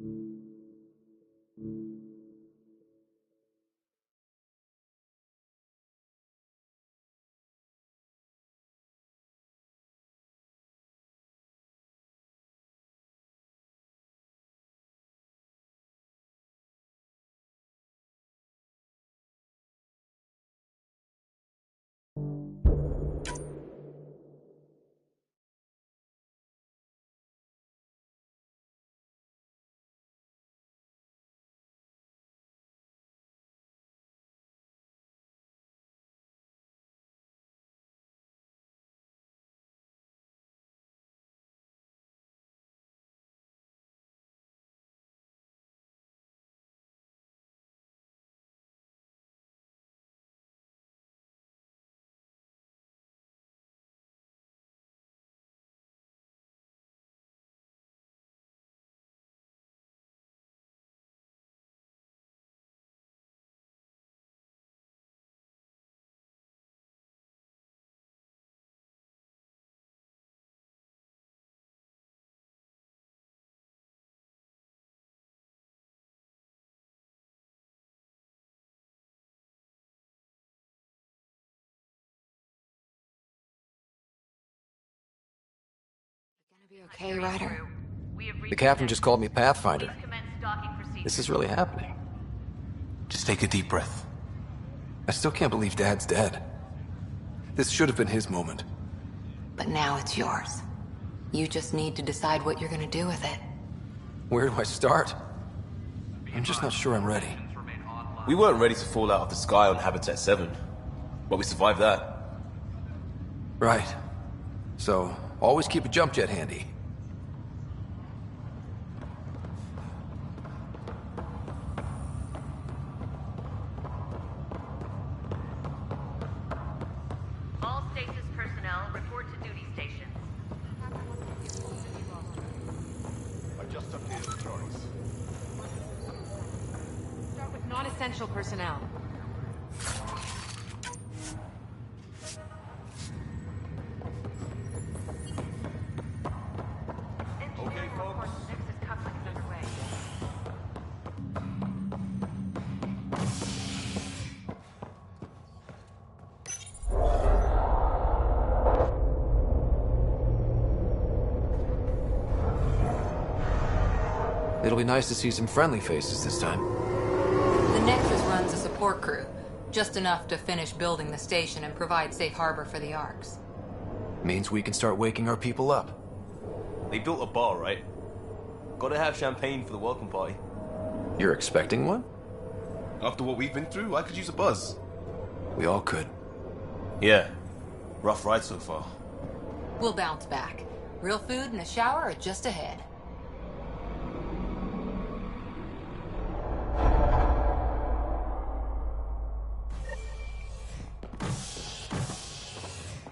Be okay, Ryder? The captain just called me Pathfinder. This is really happening. Just take a deep breath. I still can't believe Dad's dead. This should have been his moment. But now it's yours. You just need to decide what you're gonna do with it. Where do I start? I'm just not sure I'm ready. We weren't ready to fall out of the sky on Habitat 7, but we survived that. Right. So, always keep a jump jet handy. All stasis personnel report to duty stations. I just updated Joyce. Start with non-essential personnel. It'll be nice to see some friendly faces this time. The Nexus runs a support crew. Just enough to finish building the station and provide safe harbor for the Arks. Means we can start waking our people up. They built a bar, right? Gotta have champagne for the welcome party. You're expecting one? After what we've been through, I could use a buzz. We all could. Yeah. Rough ride so far. We'll bounce back. Real food and a shower are just ahead.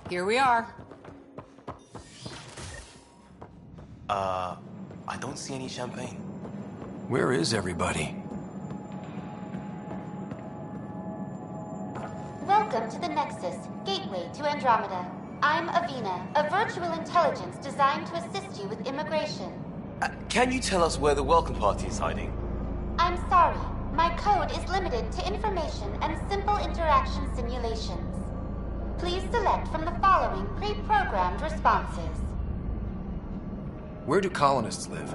Here we are. I don't see any champagne. Where is everybody? Welcome to the Nexus, gateway to Andromeda. I'm Avina, a virtual intelligence designed to assist you with immigration. Can you tell us where the welcome party is hiding? I'm sorry, my code is limited to information and simple interaction simulations. Please select from the following pre-programmed responses. Where do colonists live?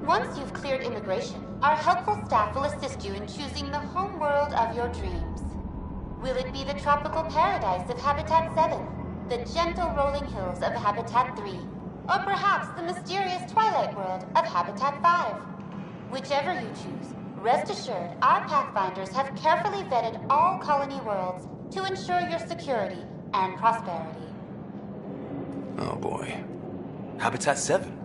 Once you've cleared immigration, our helpful staff will assist you in choosing the home world of your dreams. Will it be the tropical paradise of Habitat 7, the gentle rolling hills of Habitat 3, or perhaps the mysterious twilight world of Habitat 5? Whichever you choose, rest assured our Pathfinders have carefully vetted all colony worlds to ensure your security and prosperity. Oh boy. Habitat 7?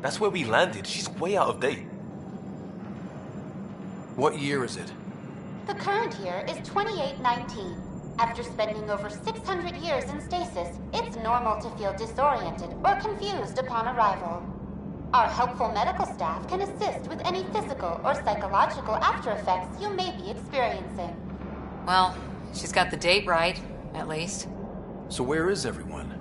That's where we landed. She's way out of date. What year is it? The current year is 2819. After spending over 600 years in stasis, it's normal to feel disoriented or confused upon arrival. Our helpful medical staff can assist with any physical or psychological after effects you may be experiencing. Well, she's got the date right, at least. So where is everyone?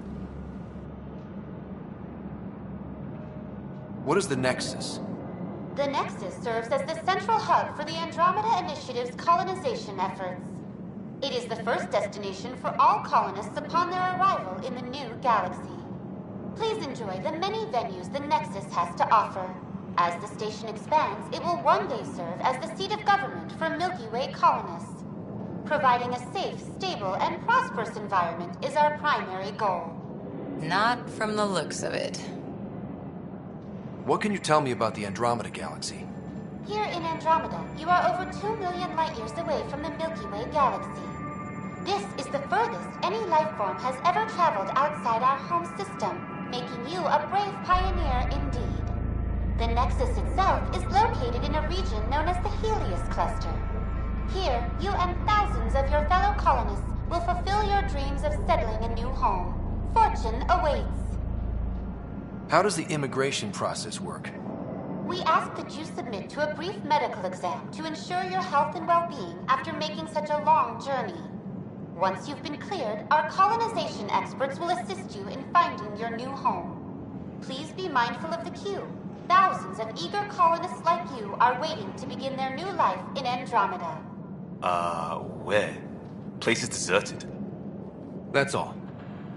What is the Nexus? The Nexus serves as the central hub for the Andromeda Initiative's colonization efforts. It is the first destination for all colonists upon their arrival in the new galaxy. Please enjoy the many venues the Nexus has to offer. As the station expands, it will one day serve as the seat of government for Milky Way colonists. Providing a safe, stable, and prosperous environment is our primary goal. Not from the looks of it. What can you tell me about the Andromeda galaxy? Here in Andromeda, you are over 2 million light-years away from the Milky Way galaxy. This is the furthest any life form has ever traveled outside our home system, making you a brave pioneer indeed. The Nexus itself is located in a region known as the Helios Cluster. Here, you and thousands of your fellow colonists will fulfill your dreams of settling a new home. Fortune awaits. How does the immigration process work? We ask that you submit to a brief medical exam to ensure your health and well-being after making such a long journey. Once you've been cleared, our colonization experts will assist you in finding your new home. Please be mindful of the queue. Thousands of eager colonists like you are waiting to begin their new life in Andromeda. Where? Place is deserted. That's all.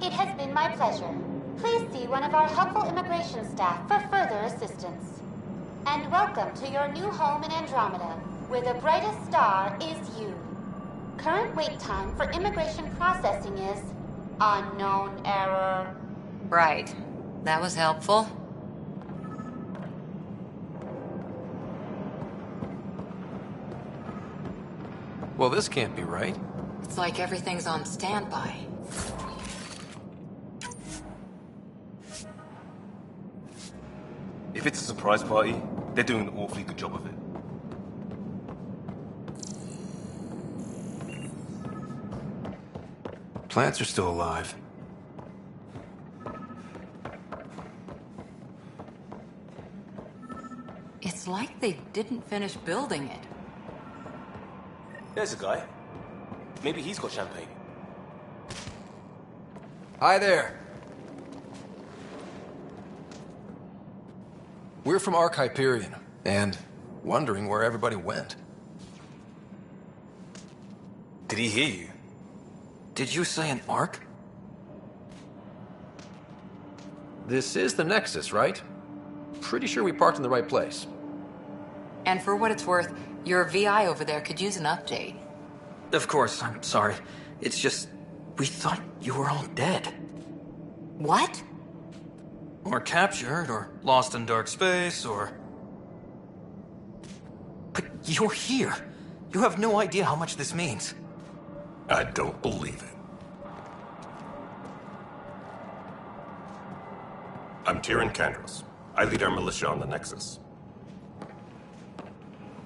It has been my pleasure. Please see one of our helpful immigration staff for further assistance. And welcome to your new home in Andromeda, where the brightest star is you. Current wait time for immigration processing is unknown error. Right. That was helpful. Well, this can't be right. It's like everything's on standby. If it's a surprise party, they're doing an awfully good job of it. Plants are still alive. It's like they didn't finish building it. There's a guy. Maybe he's got champagne. Hi there. We're from Ark Hyperion, and wondering where everybody went. Did he hear you? Did you say an Ark? This is the Nexus, right? Pretty sure we parked in the right place. And for what it's worth, your VI over there could use an update. Of course, I'm sorry. It's just, we thought you were all dead. What? Or captured, or lost in dark space, or... But you're here. You have no idea how much this means. I don't believe it. I'm Tyrion Kandros. I lead our militia on the Nexus.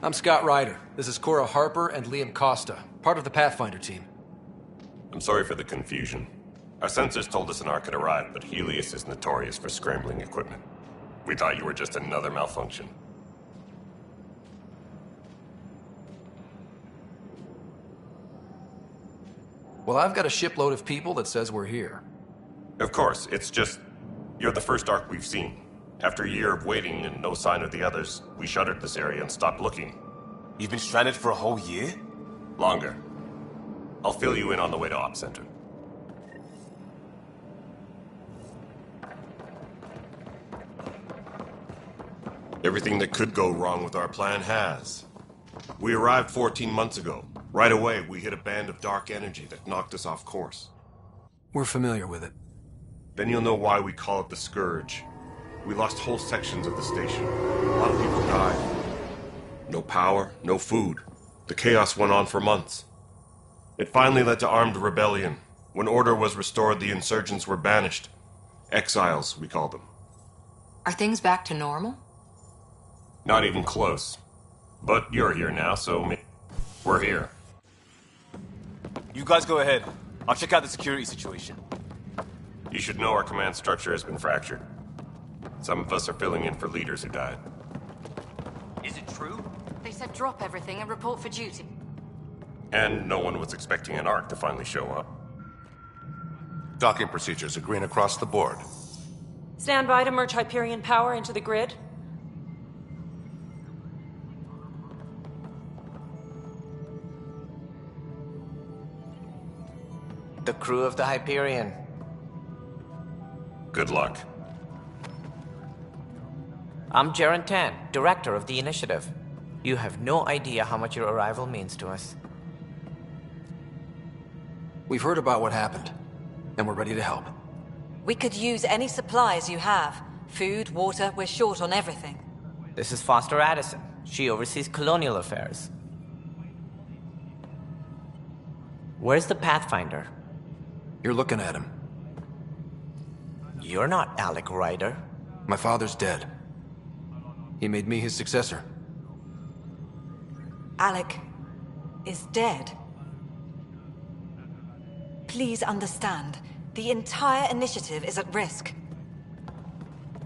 I'm Scott Ryder. This is Cora Harper and Liam Costa, part of the Pathfinder team. I'm sorry for the confusion. Our sensors told us an Ark had arrived, but Helios is notorious for scrambling equipment. We thought you were just another malfunction. Well, I've got a shipload of people that says we're here. Of course, it's just... You're the first Ark we've seen. After a year of waiting and no sign of the others, we shuttered this area and stopped looking. You've been stranded for a whole year? Longer. I'll fill you in on the way to Op Center. Everything that could go wrong with our plan has. We arrived 14 months ago. Right away, we hit a band of dark energy that knocked us off course. We're familiar with it. Then you'll know why we call it the Scourge. We lost whole sections of the station. A lot of people died. No power, no food. The chaos went on for months. It finally led to armed rebellion. When order was restored, the insurgents were banished. Exiles, we call them. Are things back to normal? Not even close. But you're here now, so we're here. You guys go ahead. I'll check out the security situation. You should know our command structure has been fractured. Some of us are filling in for leaders who died. Is it true? They said drop everything and report for duty. And no one was expecting an Ark to finally show up. Docking procedures are green across the board. Stand by to merge Hyperion power into the grid. The crew of the Hyperion. Good luck. I'm Jaren Tan, director of the initiative. You have no idea how much your arrival means to us. We've heard about what happened, and we're ready to help. We could use any supplies you have. Food, water, we're short on everything. This is Foster Addison. She oversees colonial affairs. Where's the Pathfinder? You're looking at him. You're not Alec Ryder. My father's dead. He made me his successor. Alec is dead. Please understand, the entire initiative is at risk.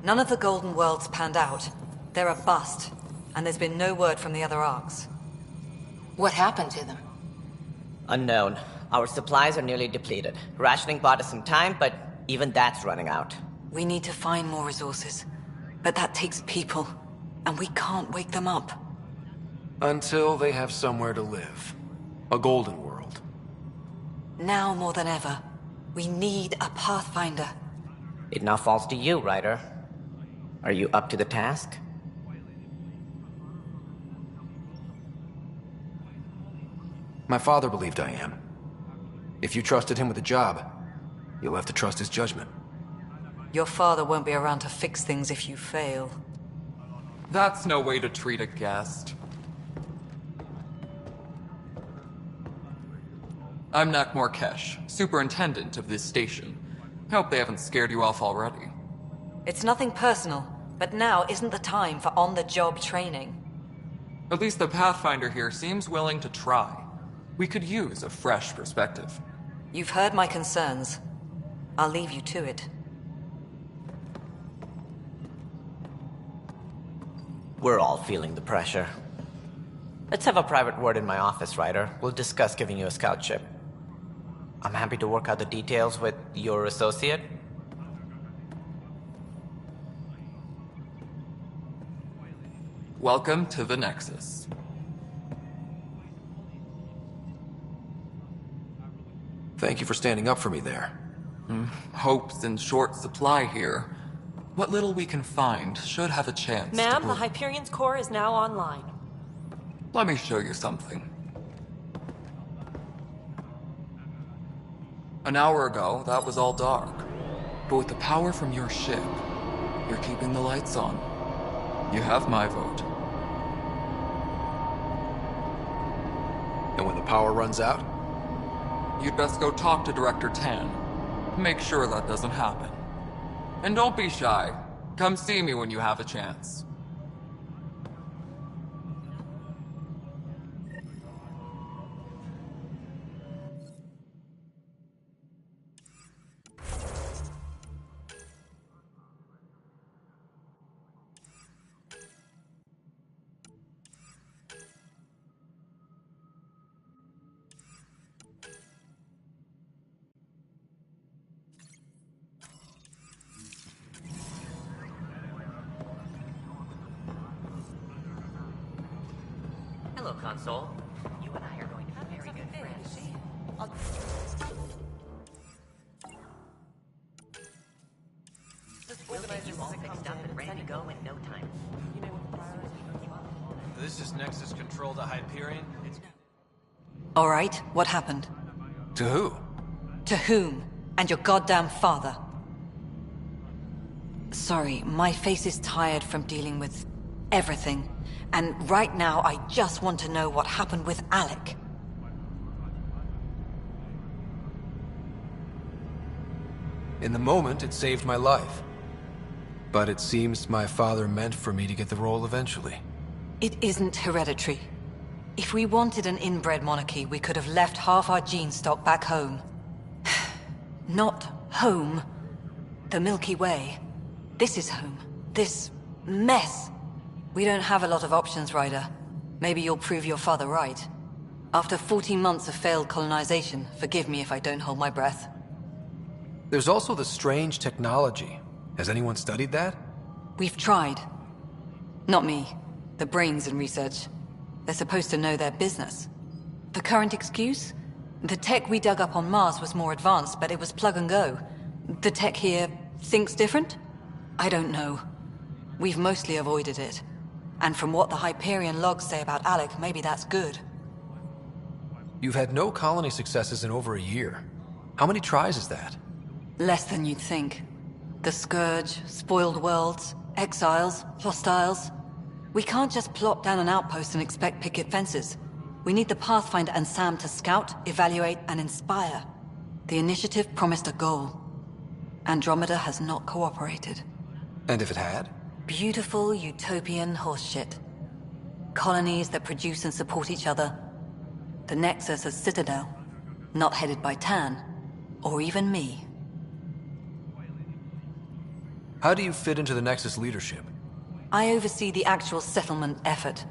None of the Golden Worlds panned out. They're a bust, and there's been no word from the other arcs. What happened to them? Unknown. Our supplies are nearly depleted. Rationing bought us some time, but even that's running out. We need to find more resources, but that takes people, and we can't wake them up. Until they have somewhere to live. A golden world. Now more than ever, we need a Pathfinder. It now falls to you, Ryder. Are you up to the task? My father believed I am. If you trusted him with a job, you'll have to trust his judgment. Your father won't be around to fix things if you fail. That's no way to treat a guest. I'm Nakmor Kesh, superintendent of this station. Hope they haven't scared you off already. It's nothing personal, but now isn't the time for on-the-job training. At least the Pathfinder here seems willing to try. We could use a fresh perspective. You've heard my concerns. I'll leave you to it. We're all feeling the pressure. Let's have a private word in my office, Ryder. We'll discuss giving you a scout ship. I'm happy to work out the details with your associate. Welcome to the Nexus. Thank you for standing up for me there. Hope's in short supply here. What little we can find should have a chance to Ma'am, grow. the Hyperion's core is now online. Let me show you something. An hour ago, that was all dark. But with the power from your ship, you're keeping the lights on. You have my vote. And when the power runs out? You'd best go talk to Director Tan. Make sure that doesn't happen. And don't be shy. Come see me when you have a chance. Hello, Console. You and I are going to be very good friends. We'll get you all fixed up and ready to go in no time. This is Nexus Control to Hyperion. All right, what happened? To who? To whom? And your goddamn father. Sorry, my face is tired from dealing with everything. And right now, I just want to know what happened with Alec. In the moment, it saved my life. But it seems my father meant for me to get the role eventually. It isn't hereditary. If we wanted an inbred monarchy, we could have left half our gene stock back home. Not home. The Milky Way. This is home. This mess. We don't have a lot of options, Ryder. Maybe you'll prove your father right. After 14 months of failed colonization, forgive me if I don't hold my breath. There's also the strange technology. Has anyone studied that? We've tried. Not me. The brains in research. They're supposed to know their business. The current excuse? The tech we dug up on Mars was more advanced, but it was plug and go. The tech here thinks different? I don't know. We've mostly avoided it. And from what the Hyperion logs say about Alec, maybe that's good. You've had no colony successes in over a year. How many tries is that? Less than you'd think. The Scourge, spoiled worlds, exiles, hostiles. We can't just plop down an outpost and expect picket fences. We need the Pathfinder and Sam to scout, evaluate, and inspire. The initiative promised a goal. Andromeda has not cooperated. And if it had? Beautiful utopian horseshit. Colonies that produce and support each other. The Nexus a citadel, not headed by Tan, or even me. How do you fit into the Nexus leadership? I oversee the actual settlement effort.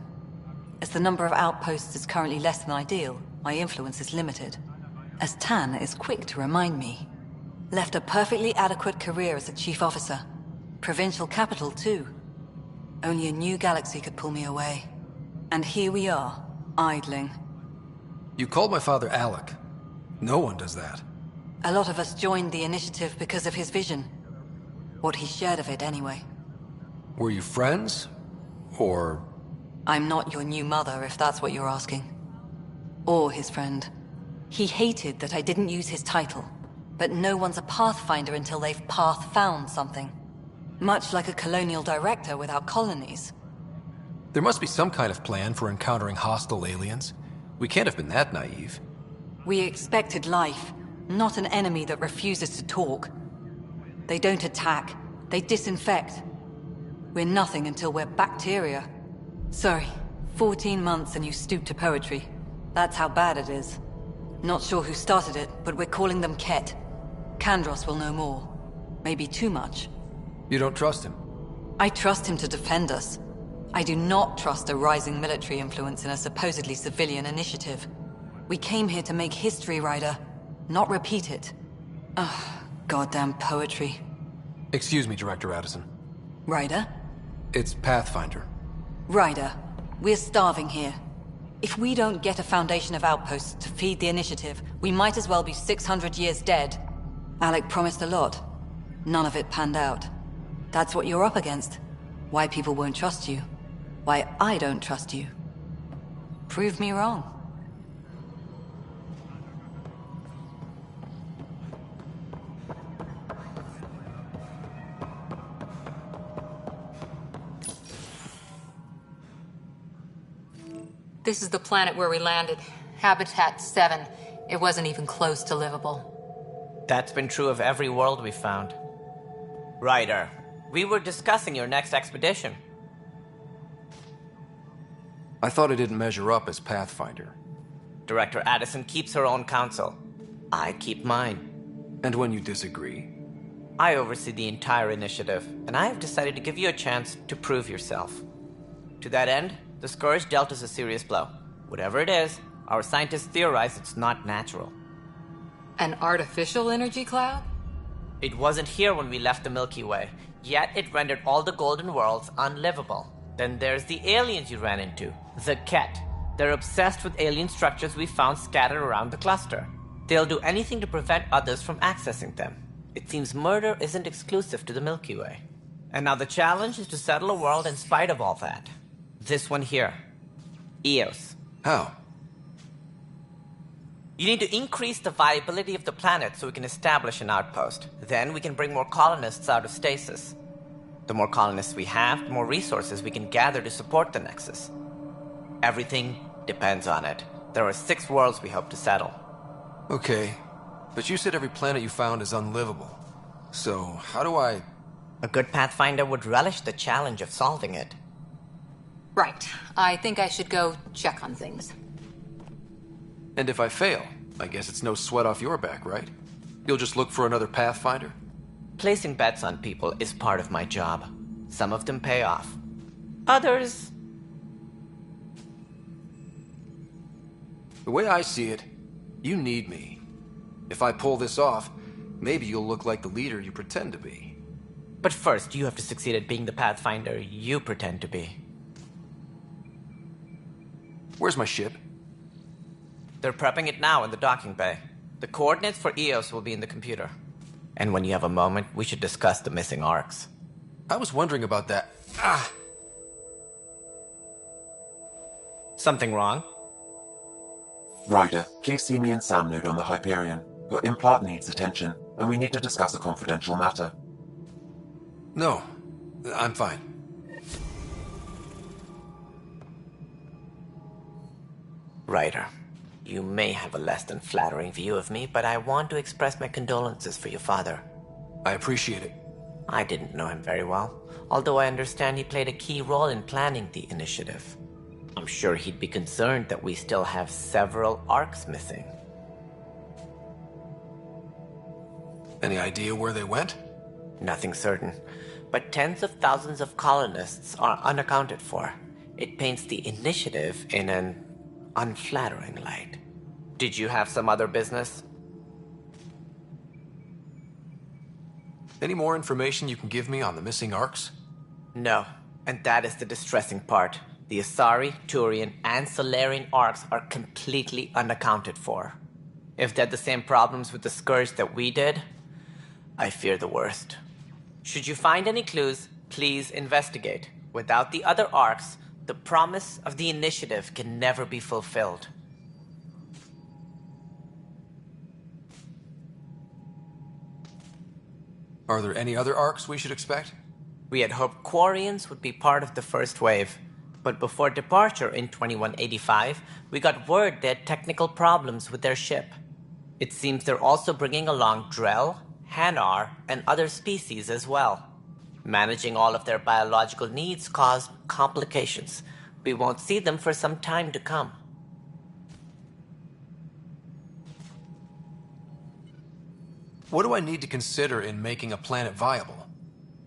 As the number of outposts is currently less than ideal, my influence is limited. As Tan is quick to remind me. Left a perfectly adequate career as a chief officer. Provincial capital, too. Only a new galaxy could pull me away. And here we are, idling. You called my father Alec. No one does that. A lot of us joined the initiative because of his vision. What he shared of it, anyway. Were you friends? Or... I'm not your new mother, if that's what you're asking. Or his friend. He hated that I didn't use his title. But no one's a Pathfinder until they've path-found something. Much like a colonial director without colonies. There must be some kind of plan for encountering hostile aliens. We can't have been that naive. We expected life, not an enemy that refuses to talk. They don't attack, they disinfect. We're nothing until we're bacteria. Sorry, 14 months and you stoop to poetry. That's how bad it is. Not sure who started it, but we're calling them Ket. Kandros will know more. Maybe too much. You don't trust him? I trust him to defend us. I do not trust a rising military influence in a supposedly civilian initiative. We came here to make history, Ryder, not repeat it. Ugh, goddamn poetry. Excuse me, Director Addison. Ryder? It's Pathfinder. Ryder, we're starving here. If we don't get a foundation of outposts to feed the initiative, we might as well be 600 years dead. Alec promised a lot. None of it panned out. That's what you're up against. Why people won't trust you. Why I don't trust you. Prove me wrong. This is the planet where we landed. Habitat 7. It wasn't even close to livable. That's been true of every world we found. Ryder, we were discussing your next expedition. I thought I didn't measure up as Pathfinder. Director Addison keeps her own counsel. I keep mine. And when you disagree? I oversee the entire initiative, and I have decided to give you a chance to prove yourself. To that end, the Scourge dealt us a serious blow. Whatever it is, our scientists theorize it's not natural. An artificial energy cloud? It wasn't here when we left the Milky Way, yet it rendered all the golden worlds unlivable. Then there's the aliens you ran into, the Ket. They're obsessed with alien structures we found scattered around the cluster. They'll do anything to prevent others from accessing them. It seems murder isn't exclusive to the Milky Way. And now the challenge is to settle a world in spite of all that. This one here. Eos. How? You need to increase the viability of the planet so we can establish an outpost. Then we can bring more colonists out of stasis. The more colonists we have, the more resources we can gather to support the Nexus. Everything depends on it. There are 6 worlds we hope to settle. Okay, but you said every planet you found is unlivable. So, how do I... A good Pathfinder would relish the challenge of solving it. Right. I think I should go check on things. And if I fail, I guess it's no sweat off your back, right? You'll just look for another Pathfinder? Placing bets on people is part of my job. Some of them pay off. Others... The way I see it, you need me. If I pull this off, maybe you'll look like the leader you pretend to be. But first, you have to succeed at being the Pathfinder you pretend to be. Where's my ship? They're prepping it now in the docking bay. The coordinates for EOS will be in the computer. And when you have a moment, we should discuss the missing arcs. I was wondering about that. Something wrong? Ryder, please see me and Sam node on the Hyperion. Your implant needs attention, and we need to discuss a confidential matter. No, I'm fine. Ryder, you may have a less than flattering view of me, but I want to express my condolences for your father. I appreciate it. I didn't know him very well, although I understand he played a key role in planning the initiative. I'm sure he'd be concerned that we still have several arcs missing. Any idea where they went? Nothing certain, but tens of thousands of colonists are unaccounted for. It paints the initiative in an unflattering light. Did you have some other business? Any more information you can give me on the missing arcs? No, and that is the distressing part. The Asari, Turian, and Solarian arcs are completely unaccounted for. If they had the same problems with the Scourge that we did, I fear the worst. Should you find any clues, please investigate. Without the other arcs, the promise of the initiative can never be fulfilled. Are there any other arcs we should expect? We had hoped Quarians would be part of the first wave, but before departure in 2185, we got word they had technical problems with their ship. It seems they're also bringing along Drell, Hanar, and other species as well. Managing all of their biological needs caused complications. We won't see them for some time to come. What do I need to consider in making a planet viable?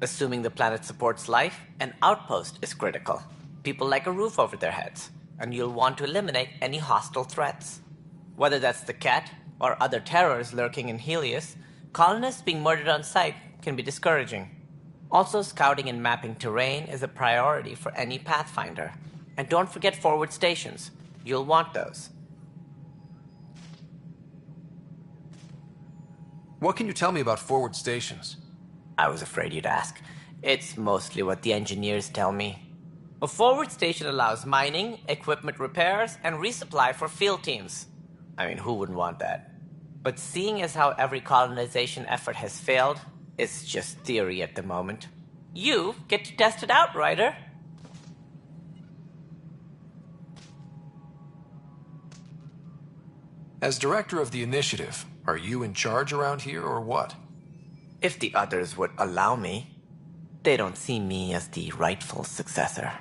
Assuming the planet supports life, an outpost is critical. People like a roof over their heads, and you'll want to eliminate any hostile threats. Whether that's the Cat or other terrors lurking in Helios, colonists being murdered on sight can be discouraging. Also, scouting and mapping terrain is a priority for any Pathfinder. And don't forget forward stations. You'll want those. What can you tell me about forward stations? I was afraid you'd ask. It's mostly what the engineers tell me. A forward station allows mining, equipment repairs, and resupply for field teams. I mean, who wouldn't want that? But seeing as how every colonization effort has failed, it's just theory at the moment. You get to test it out, Ryder. As director of the initiative, are you in charge around here or what? If the others would allow me, they don't see me as the rightful successor.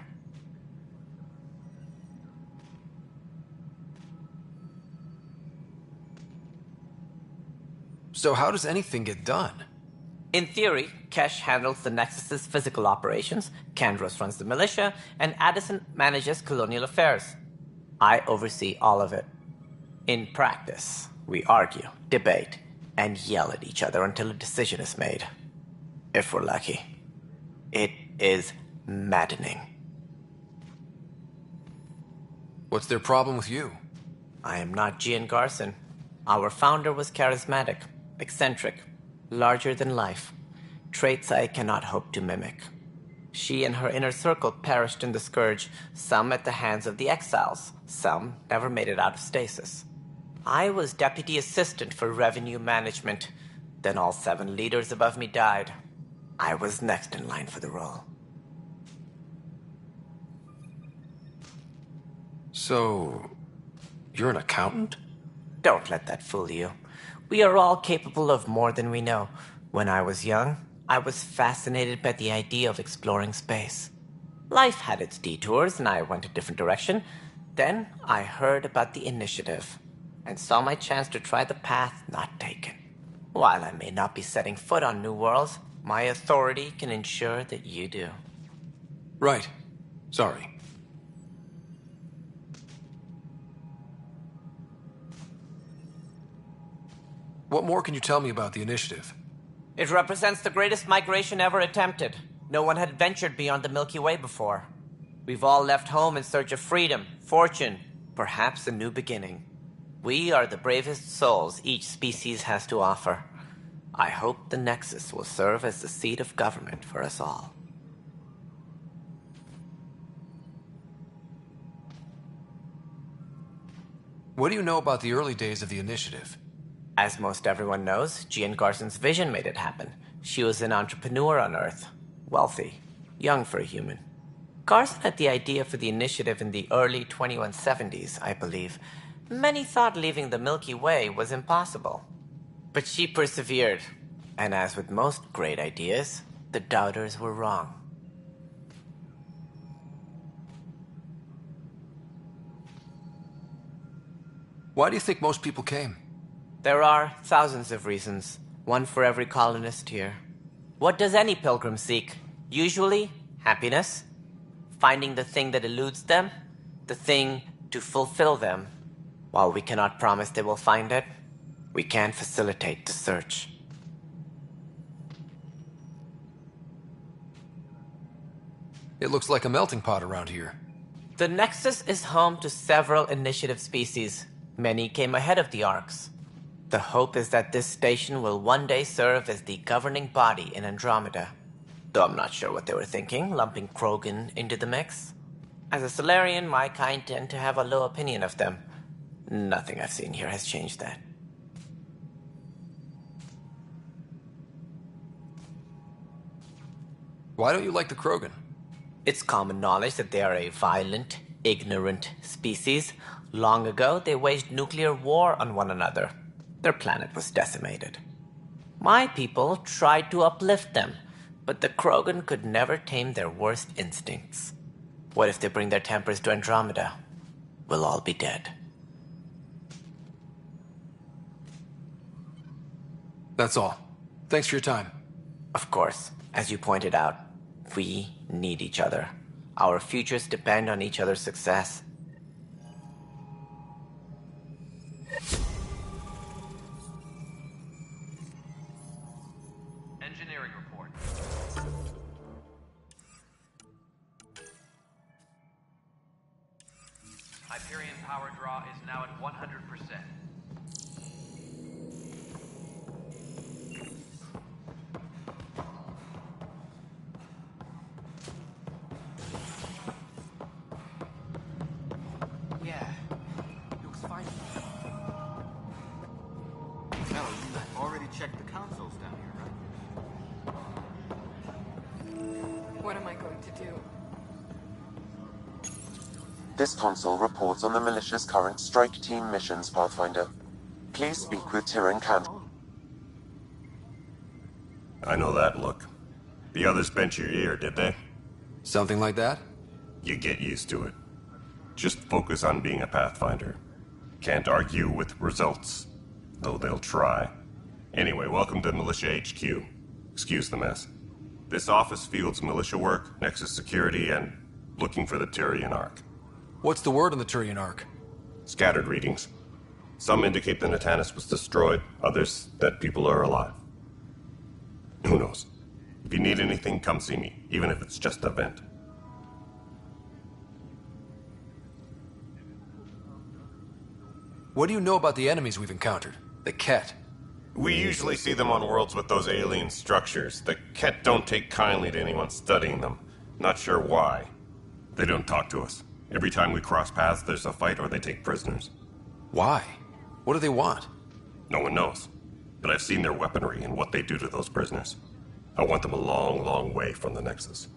So how does anything get done? In theory, Kesh handles the Nexus's physical operations, Kandros runs the militia, and Addison manages colonial affairs. I oversee all of it. In practice, we argue, debate, and yell at each other until a decision is made. If we're lucky. It is maddening. What's their problem with you? I am not Gian Garson. Our founder was charismatic, eccentric, larger than life. Traits I cannot hope to mimic. She and her inner circle perished in the Scourge, some at the hands of the Exiles, some never made it out of stasis. I was deputy assistant for revenue management. Then all 7 leaders above me died. I was next in line for the role. So, you're an accountant? Don't let that fool you. We are all capable of more than we know. When I was young, I was fascinated by the idea of exploring space. Life had its detours, and I went a different direction. Then I heard about the initiative, and saw my chance to try the path not taken. While I may not be setting foot on new worlds, my authority can ensure that you do. Right. Sorry. What more can you tell me about the initiative? It represents the greatest migration ever attempted. No one had ventured beyond the Milky Way before. We've all left home in search of freedom, fortune, perhaps a new beginning. We are the bravest souls each species has to offer. I hope the Nexus will serve as the seat of government for us all. What do you know about the early days of the Initiative? As most everyone knows, Jean Garson's vision made it happen. She was an entrepreneur on Earth. Wealthy. Young for a human. Garson had the idea for the Initiative in the early 2170s, I believe. Many thought leaving the Milky Way was impossible. But she persevered. And as with most great ideas, the doubters were wrong. Why do you think most people came? There are thousands of reasons, one for every colonist here. What does any pilgrim seek? Usually, happiness. Finding the thing that eludes them, the thing to fulfill them. While we cannot promise they will find it, we can facilitate the search. It looks like a melting pot around here. The Nexus is home to several Initiative species. Many came ahead of the Arks. The hope is that this station will one day serve as the governing body in Andromeda. Though I'm not sure what they were thinking, lumping Krogan into the mix. As a Solarian, my kind tend to have a low opinion of them. Nothing I've seen here has changed that. Why don't you like the Krogan? It's common knowledge that they are a violent, ignorant species. Long ago, they waged nuclear war on one another. Their planet was decimated. My people tried to uplift them, but the Krogan could never tame their worst instincts. What if they bring their tempers to Andromeda? We'll all be dead. That's all. Thanks for your time. Of course, as you pointed out, we need each other. Our futures depend on each other's success. Engineering report. Hyperion power draw is now at 100%. Yeah, looks fine. No, you already checked the consoles down here, right? What am I going to do? This console reports on the militia's current strike team missions, Pathfinder. Please speak with Tyrion Cantor. I know that look. The others bent your ear, did they? Something like that? You get used to it. Just focus on being a Pathfinder. Can't argue with results, though they'll try. Anyway, welcome to Militia HQ. Excuse the mess. This office fields militia work, Nexus security, and looking for the Tyrion Ark. What's the word on the Tyrion Ark? Scattered readings. Some indicate the Natanus was destroyed, others that people are alive. Who knows? If you need anything, come see me, even if it's just a vent. What do you know about the enemies we've encountered? The Ket? We usually see them on worlds with those alien structures. The Ket don't take kindly to anyone studying them. Not sure why. They don't talk to us. Every time we cross paths, there's a fight or they take prisoners. Why? What do they want? No one knows. But I've seen their weaponry and what they do to those prisoners. I want them a long, long way from the Nexus.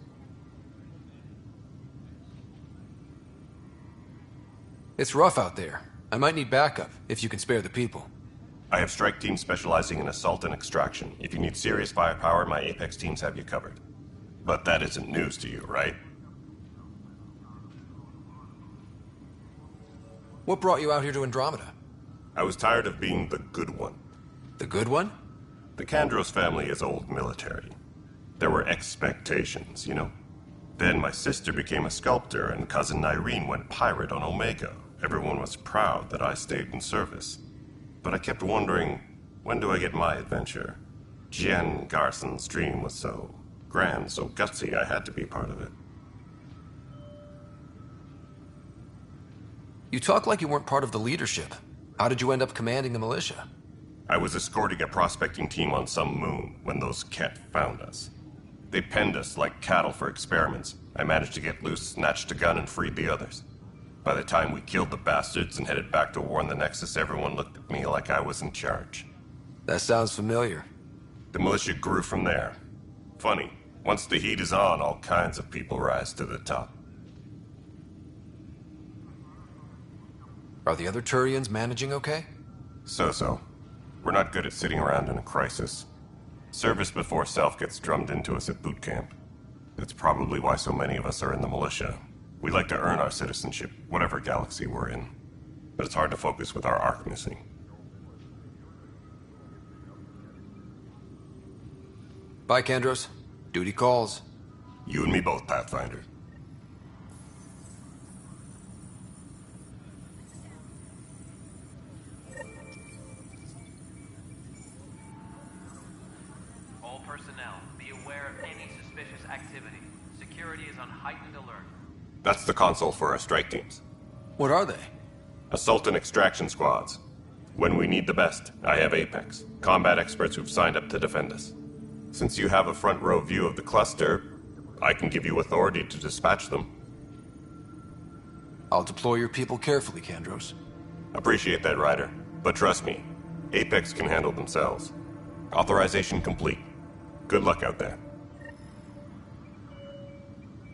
It's rough out there. I might need backup, if you can spare the people. I have strike teams specializing in assault and extraction. If you need serious firepower, my Apex teams have you covered. But that isn't news to you, right? What brought you out here to Andromeda? I was tired of being the good one. The good one? The Kandros family is old military. There were expectations, you know? Then my sister became a sculptor and cousin Irene went pirate on Omega. Everyone was proud that I stayed in service. But I kept wondering, when do I get my adventure? Jen Garson's dream was so grand, so gutsy, I had to be part of it. You talk like you weren't part of the leadership. How did you end up commanding the militia? I was escorting a prospecting team on some moon when those Ket found us. They penned us like cattle for experiments. I managed to get loose, snatched a gun, and freed the others. By the time we killed the bastards and headed back to warn the Nexus, everyone looked at me like I was in charge. That sounds familiar. The militia grew from there. Funny, once the heat is on, all kinds of people rise to the top. Are the other Turians managing okay? So-so. We're not good at sitting around in a crisis. Service before self gets drummed into us at boot camp. That's probably why so many of us are in the militia. We like to earn our citizenship, whatever galaxy we're in. But it's hard to focus with our arc missing. Bye, Kandros. Duty calls. You and me both, Pathfinder. All personnel, be aware of any suspicious activity. Security is on heightened alert. That's the console for our strike teams. What are they? Assault and extraction squads. When we need the best, I have Apex, combat experts who've signed up to defend us. Since you have a front row view of the cluster, I can give you authority to dispatch them. I'll deploy your people carefully, Kandros. Appreciate that, Ryder. But trust me, Apex can handle themselves. Authorization complete. Good luck out there.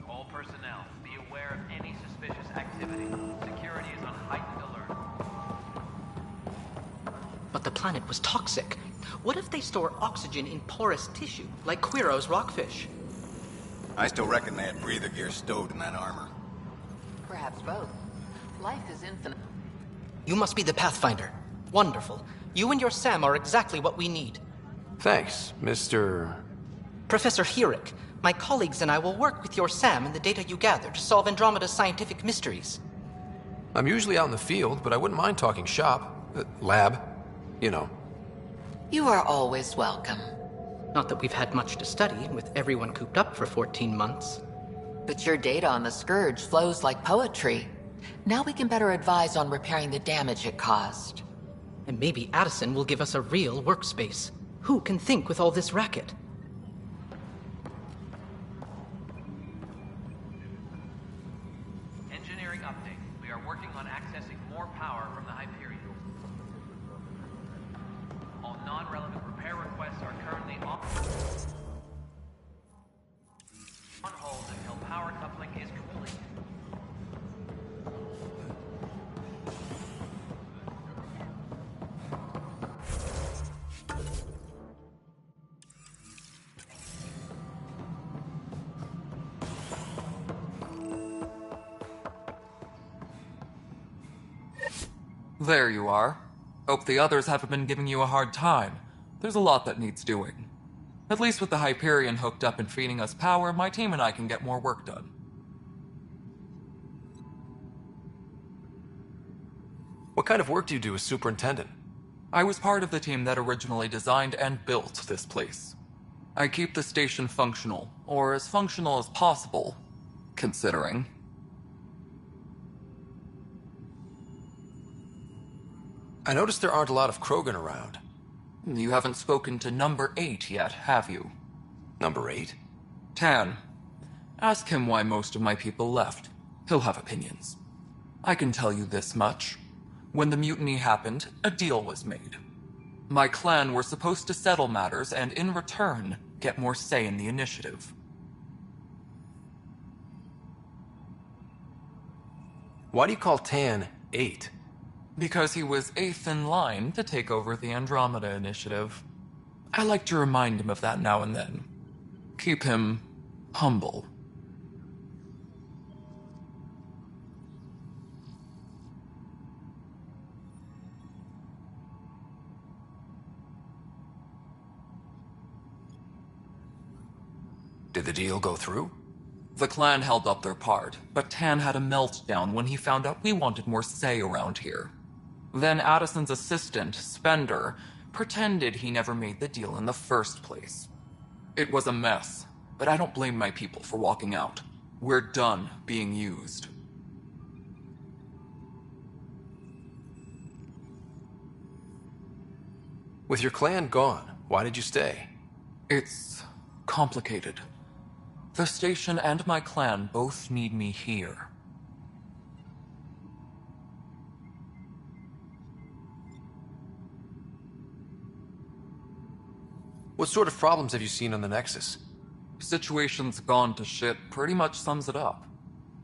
All personnel, be aware of any suspicious activity. Security is on heightened alert. But the planet was toxic. What if they store oxygen in porous tissue, like Quiro's rockfish? I still reckon they had breather gear stowed in that armor. Perhaps both. Life is infinite. You must be the Pathfinder. Wonderful. You and your Sam are exactly what we need. Thanks, Mr. Professor Herrick, my colleagues and I will work with your Sam and the data you gather to solve Andromeda's scientific mysteries. I'm usually out in the field, but I wouldn't mind talking shop. Lab. You know. You are always welcome. Not that we've had much to study, with everyone cooped up for 14 months. But your data on the Scourge flows like poetry. Now we can better advise on repairing the damage it caused. And maybe Addison will give us a real workspace. Who can think with all this racket? Engineering update. We are working on accessing more power from the Hyperion. All non-relevant repair requests are currently on hold until power coupling is complete. There you are. Hope the others haven't been giving you a hard time. There's a lot that needs doing. At least with the Hyperion hooked up and feeding us power, my team and I can get more work done. What kind of work do you do as superintendent? I was part of the team that originally designed and built this place. I keep the station functional, or as functional as possible, considering. I noticed there aren't a lot of Krogan around. You haven't spoken to number 8 yet, have you? Number 8? Tan. Ask him why most of my people left. He'll have opinions. I can tell you this much. When the mutiny happened, a deal was made. My clan were supposed to settle matters and, in return, get more say in the initiative. Why do you call Tan 8? Because he was 8th in line to take over the Andromeda initiative. I like to remind him of that now and then. Keep him humble. Did the deal go through? The clan held up their part, but Tan had a meltdown when he found out we wanted more say around here. Then Addison's assistant, Spender, pretended he never made the deal in the first place. It was a mess, but I don't blame my people for walking out. We're done being used. With your clan gone, why did you stay? It's complicated. The station and my clan both need me here. What sort of problems have you seen on the Nexus? Situation's gone to shit pretty much sums it up.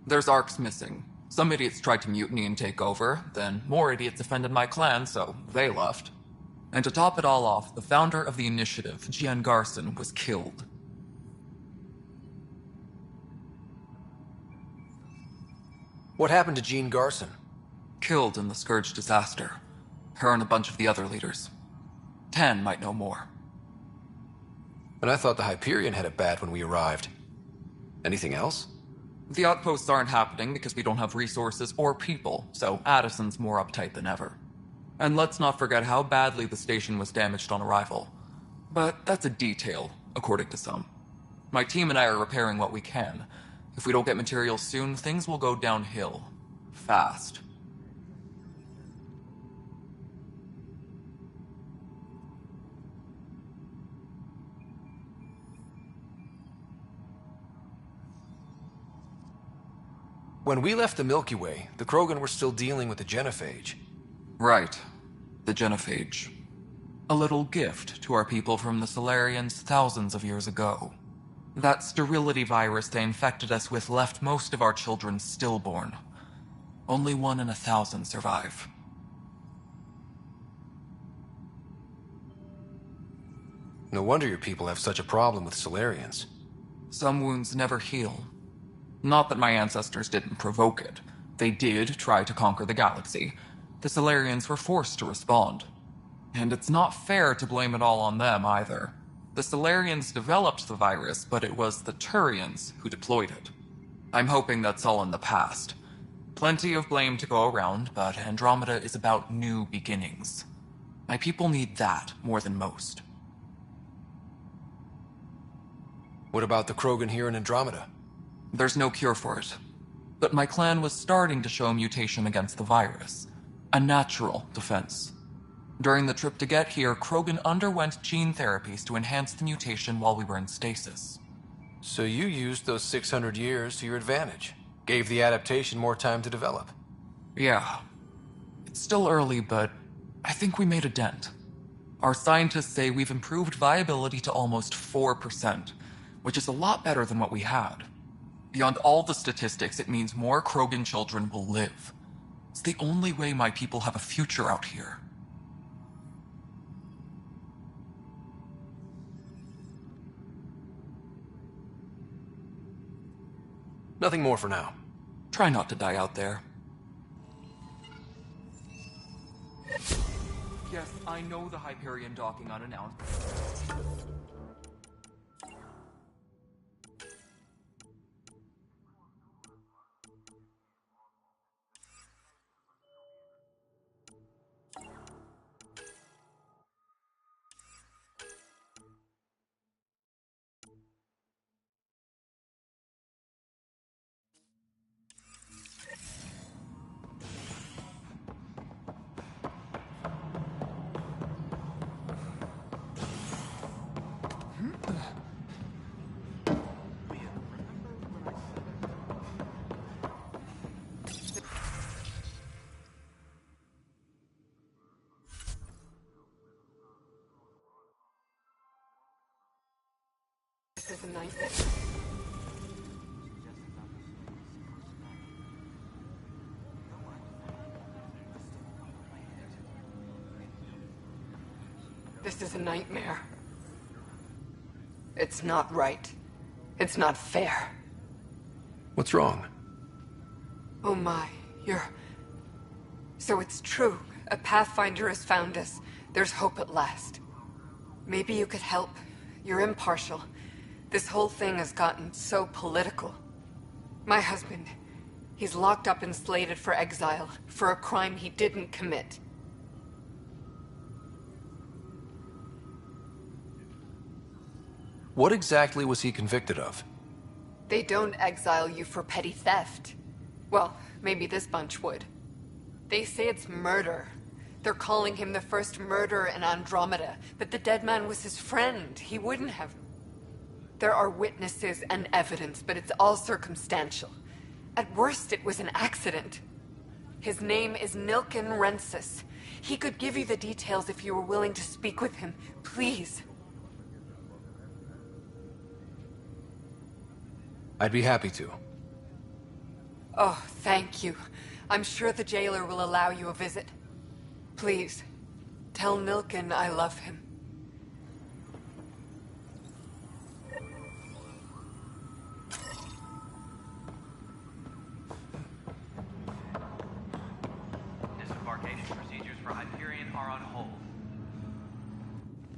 There's arcs missing. Some idiots tried to mutiny and take over, then more idiots offended my clan, so they left. And to top it all off, the founder of the initiative, Gian Garson, was killed. What happened to Jean Garson? Killed in the Scourge disaster. Her and a bunch of the other leaders. Tan might know more. And I thought the Hyperion had it bad when we arrived. Anything else? The outposts aren't happening because we don't have resources or people, so Addison's more uptight than ever. And let's not forget how badly the station was damaged on arrival. But that's a detail, according to some. My team and I are repairing what we can. If we don't get materials soon, things will go downhill. Fast. When we left the Milky Way, the Krogan were still dealing with the genophage. Right. The genophage. A little gift to our people from the Solarians thousands of years ago. That sterility virus they infected us with left most of our children stillborn. Only 1 in 1,000 survive. No wonder your people have such a problem with Solarians. Some wounds never heal. Not that my ancestors didn't provoke it. They did try to conquer the galaxy. The Solarians were forced to respond. And it's not fair to blame it all on them, either. The Solarians developed the virus, but it was the Turians who deployed it. I'm hoping that's all in the past. Plenty of blame to go around, but Andromeda is about new beginnings. My people need that more than most. What about the Krogan here in Andromeda? There's no cure for it. But my clan was starting to show mutation against the virus. A natural defense. During the trip to get here, Krogan underwent gene therapies to enhance the mutation while we were in stasis. So you used those 600 years to your advantage. Gave the adaptation more time to develop. Yeah. It's still early, but I think we made a dent. Our scientists say we've improved viability to almost 4%, which is a lot better than what we had. Beyond all the statistics, it means more Krogan children will live. It's the only way my people have a future out here. Nothing more for now. Try not to die out there. Yes, I know the Hyperion docking unannounced. This is a nightmare. This is a nightmare. It's not right. It's not fair. What's wrong? Oh my, So it's true. A Pathfinder has found us. There's hope at last. Maybe you could help. You're impartial. This whole thing has gotten so political. My husband, he's locked up and slated for exile for a crime he didn't commit. What exactly was he convicted of? They don't exile you for petty theft. Well, maybe this bunch would. They say it's murder. They're calling him the first murderer in Andromeda, but the dead man was his friend. He wouldn't have... There are witnesses and evidence, but it's all circumstantial. At worst, it was an accident. His name is Nilken Rensis. He could give you the details if you were willing to speak with him. Please. I'd be happy to. Oh, thank you. I'm sure the jailer will allow you a visit. Please, tell Nilken I love him. Disembarkation procedures for Hyperion are on hold.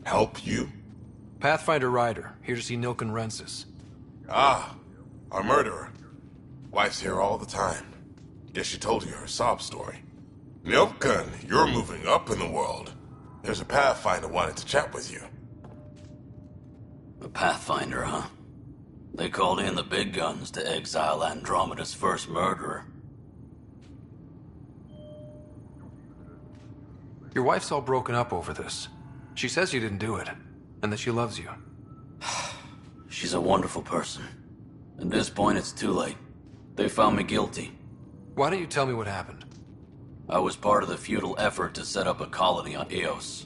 Help you? Pathfinder Ryder, here to see Nilken Rensis. Ah, our murderer. Wife's here all the time. Guess she told you her sob story. Nilken, you're moving up in the world. There's a Pathfinder wanted to chat with you. A Pathfinder, huh? They called in the big guns to exile Andromeda's first murderer. Your wife's all broken up over this. She says you didn't do it, and that she loves you. She's a wonderful person. At this point, it's too late. They found me guilty. Why don't you tell me what happened? I was part of the futile effort to set up a colony on Eos.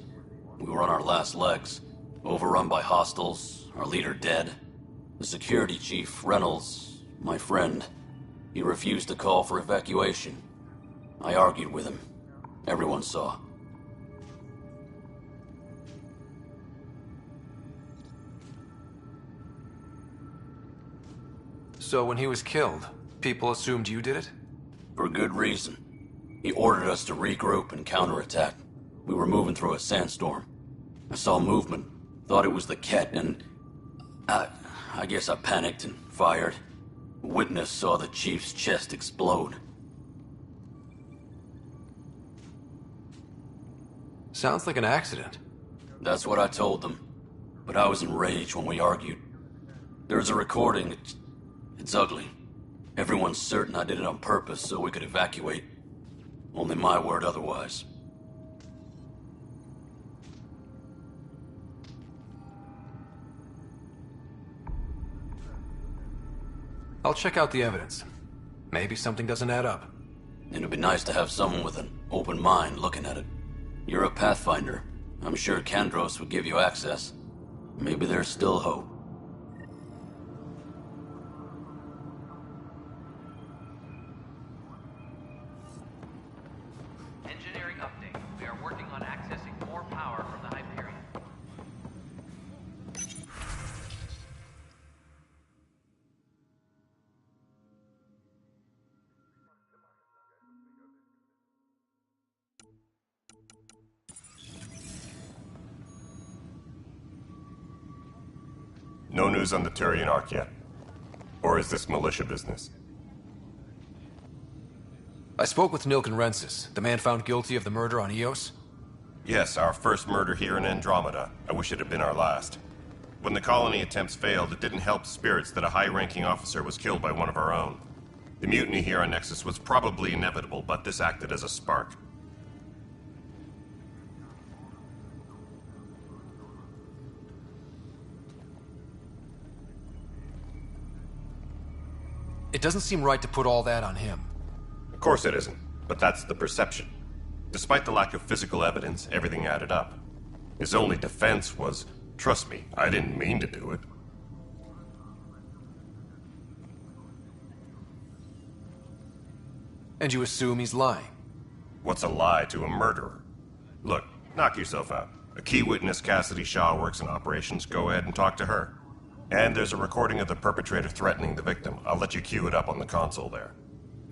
We were on our last legs, overrun by hostiles, our leader dead. The security chief, Reynolds, my friend, he refused to call for evacuation. I argued with him. Everyone saw. So when he was killed, people assumed you did it? For good reason. He ordered us to regroup and counterattack. We were moving through a sandstorm. I saw movement, thought it was the Ket, and... I guess I panicked and fired. A witness saw the chief's chest explode. Sounds like an accident. That's what I told them. But I was enraged when we argued. There's a recording. It's ugly. Everyone's certain I did it on purpose so we could evacuate. Only my word otherwise. I'll check out the evidence. Maybe something doesn't add up. It'd be nice to have someone with an open mind looking at it. You're a Pathfinder. I'm sure Kandros would give you access. Maybe there's still hope. Engineering update. We are working on accessing more power from the Hyperion. No news on the Turian Ark yet? Or is this militia business? I spoke with Nilken Rensis, the man found guilty of the murder on Eos. Yes, our first murder here in Andromeda. I wish it had been our last. When the colony attempts failed, it didn't help spirits that a high-ranking officer was killed by one of our own. The mutiny here on Nexus was probably inevitable, but this acted as a spark. It doesn't seem right to put all that on him. Of course it isn't, but that's the perception. Despite the lack of physical evidence, everything added up. His only defense was, trust me, I didn't mean to do it. And you assume he's lying? What's a lie to a murderer? Look, knock yourself out. A key witness, Cassidy Shaw, works in operations. Go ahead and talk to her. And there's a recording of the perpetrator threatening the victim. I'll let you cue it up on the console there.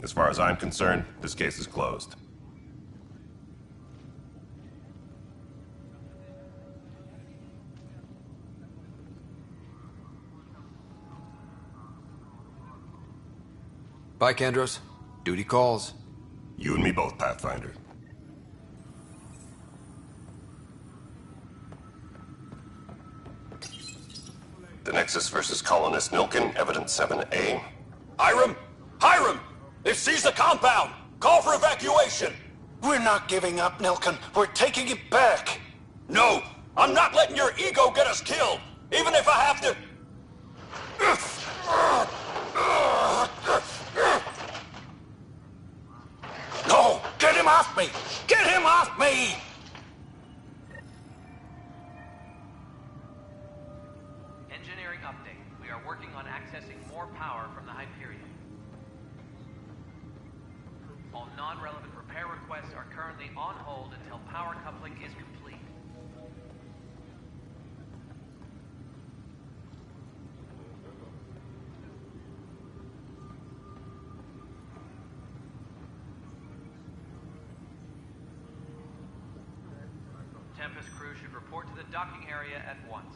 As far as I'm concerned, this case is closed. Bye, Kandros. Duty calls. You and me both, Pathfinder. The Nexus versus Colonist Nilken, Evidence 7A. Hiram! Hiram! They've seized the compound! Call for evacuation! We're not giving up, Nilken. We're taking it back. No! I'm not letting your ego get us killed! Even if I have to... No! Get him off me! Get him off me! Engineering update. We are working on accessing more power from the Hyperion. All non-relevant repair requests are currently on hold until power coupling is complete. Tempest crew should report to the docking area at once.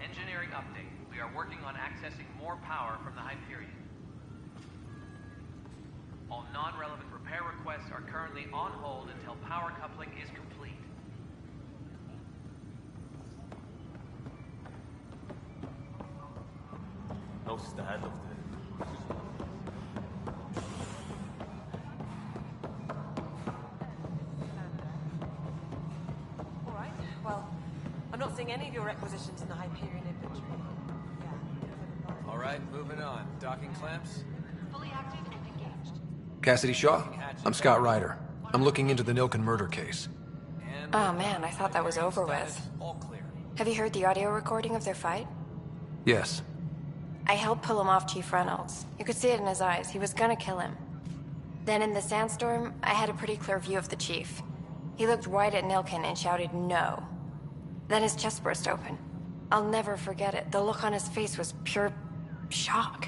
Engineering update. We are working on accessing more power from the Hyperion. All non-relevant repair requests are currently on hold until power coupling is complete. نستعد Alright, well, I'm not seeing any of your requisitions in the Hyperion inventory. Alright, moving on. Docking clamps? Fully active and engaged. Cassidy Shaw? I'm Scott Ryder. I'm looking into the Nilken murder case. Oh man, I thought that was over with. Have you heard the audio recording of their fight? Yes. I helped pull him off Chief Reynolds. You could see it in his eyes. He was gonna kill him. Then in the sandstorm, I had a pretty clear view of the Chief. He looked right at Nilken and shouted no. Then his chest burst open. I'll never forget it. The look on his face was pure shock.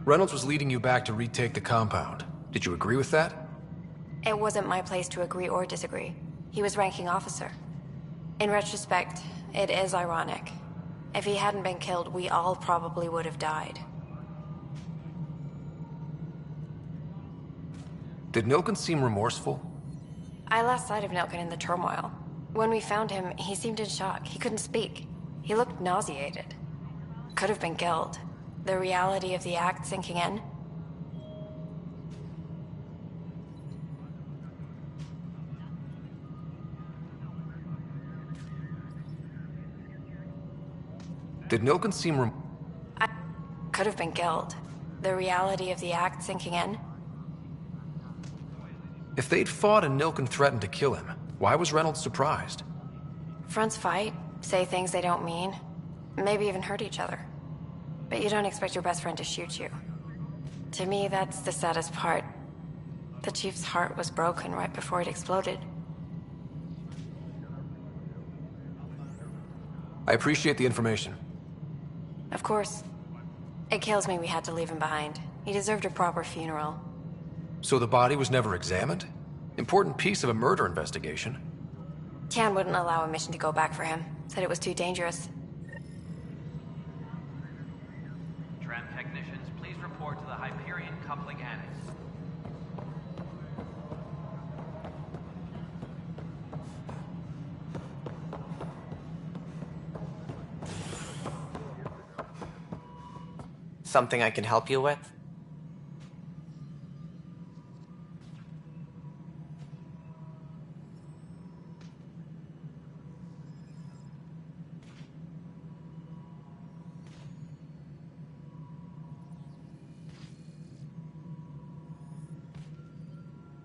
Reynolds was leading you back to retake the compound. Did you agree with that? It wasn't my place to agree or disagree. He was ranking officer. In retrospect, it is ironic. If he hadn't been killed, we all probably would have died. Did Nilken seem remorseful? I lost sight of Nilken in the turmoil. When we found him, he seemed in shock. He couldn't speak. He looked nauseated. Could have been guilt. The reality of the act sinking in. Did Nilken seem Could have been guilt. The reality of the act sinking in. If they'd fought and Nilken threatened to kill him, why was Reynolds surprised? Fronts fight, say things they don't mean, maybe even hurt each other. But you don't expect your best friend to shoot you. To me, that's the saddest part. The Chief's heart was broken right before it exploded. I appreciate the information. Of course. It kills me we had to leave him behind. He deserved a proper funeral. So the body was never examined? Important piece of a murder investigation. Tian wouldn't allow a mission to go back for him. Said it was too dangerous. Tram technicians, please report to the Hyperion coupling annex. Something I can help you with?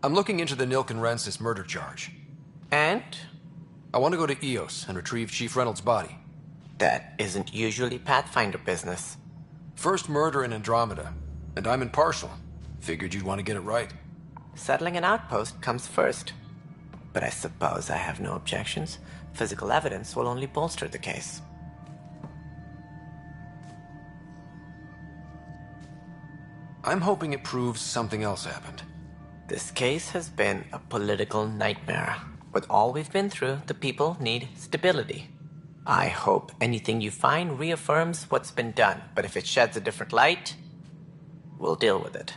I'm looking into the Nilken Rensis murder charge. And? I want to go to EOS and retrieve Chief Reynolds' body. That isn't usually Pathfinder business. First murder in Andromeda, and I'm impartial. Figured you'd want to get it right. Settling an outpost comes first. But I suppose I have no objections. Physical evidence will only bolster the case. I'm hoping it proves something else happened. This case has been a political nightmare. With all we've been through, the people need stability. I hope anything you find reaffirms what's been done, but if it sheds a different light, we'll deal with it.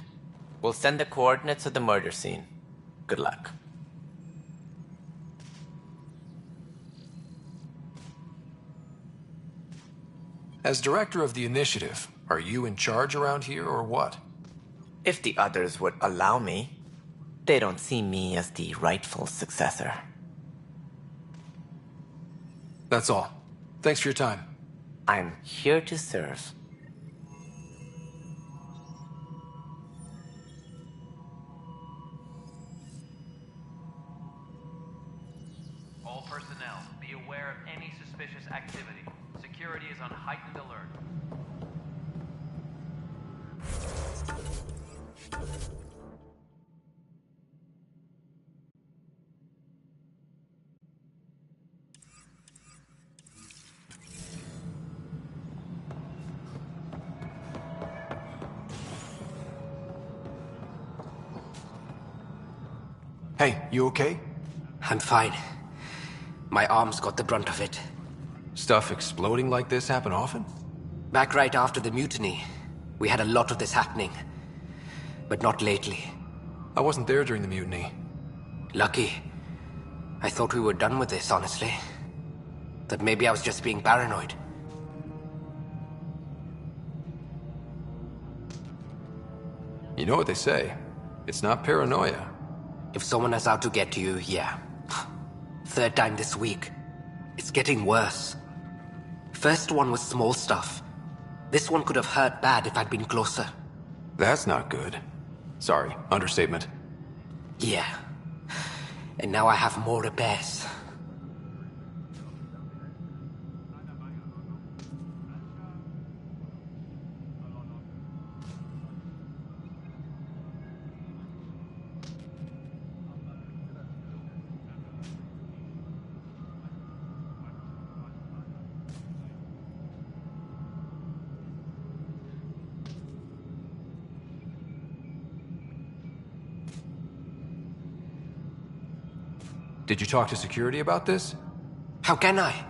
We'll send the coordinates of the murder scene. Good luck. As director of the initiative, are you in charge around here or what? If the others would allow me, they don't see me as the rightful successor. That's all. Thanks for your time. I'm here to serve. All personnel, be aware of any suspicious activity. Security is on heightened alert. Hey, you okay? I'm fine. My arms got the brunt of it. Stuff exploding like this happen often? Back right after the mutiny, we had a lot of this happening. But not lately. I wasn't there during the mutiny. Lucky. I thought we were done with this, honestly. That maybe I was just being paranoid. You know what they say. It's not paranoia. If someone is out to get you, yeah. Third time this week. It's getting worse. First one was small stuff. This one could have hurt bad if I'd been closer. That's not good. Sorry, understatement. Yeah. And now I have more repairs. Did you talk to security about this? How can I?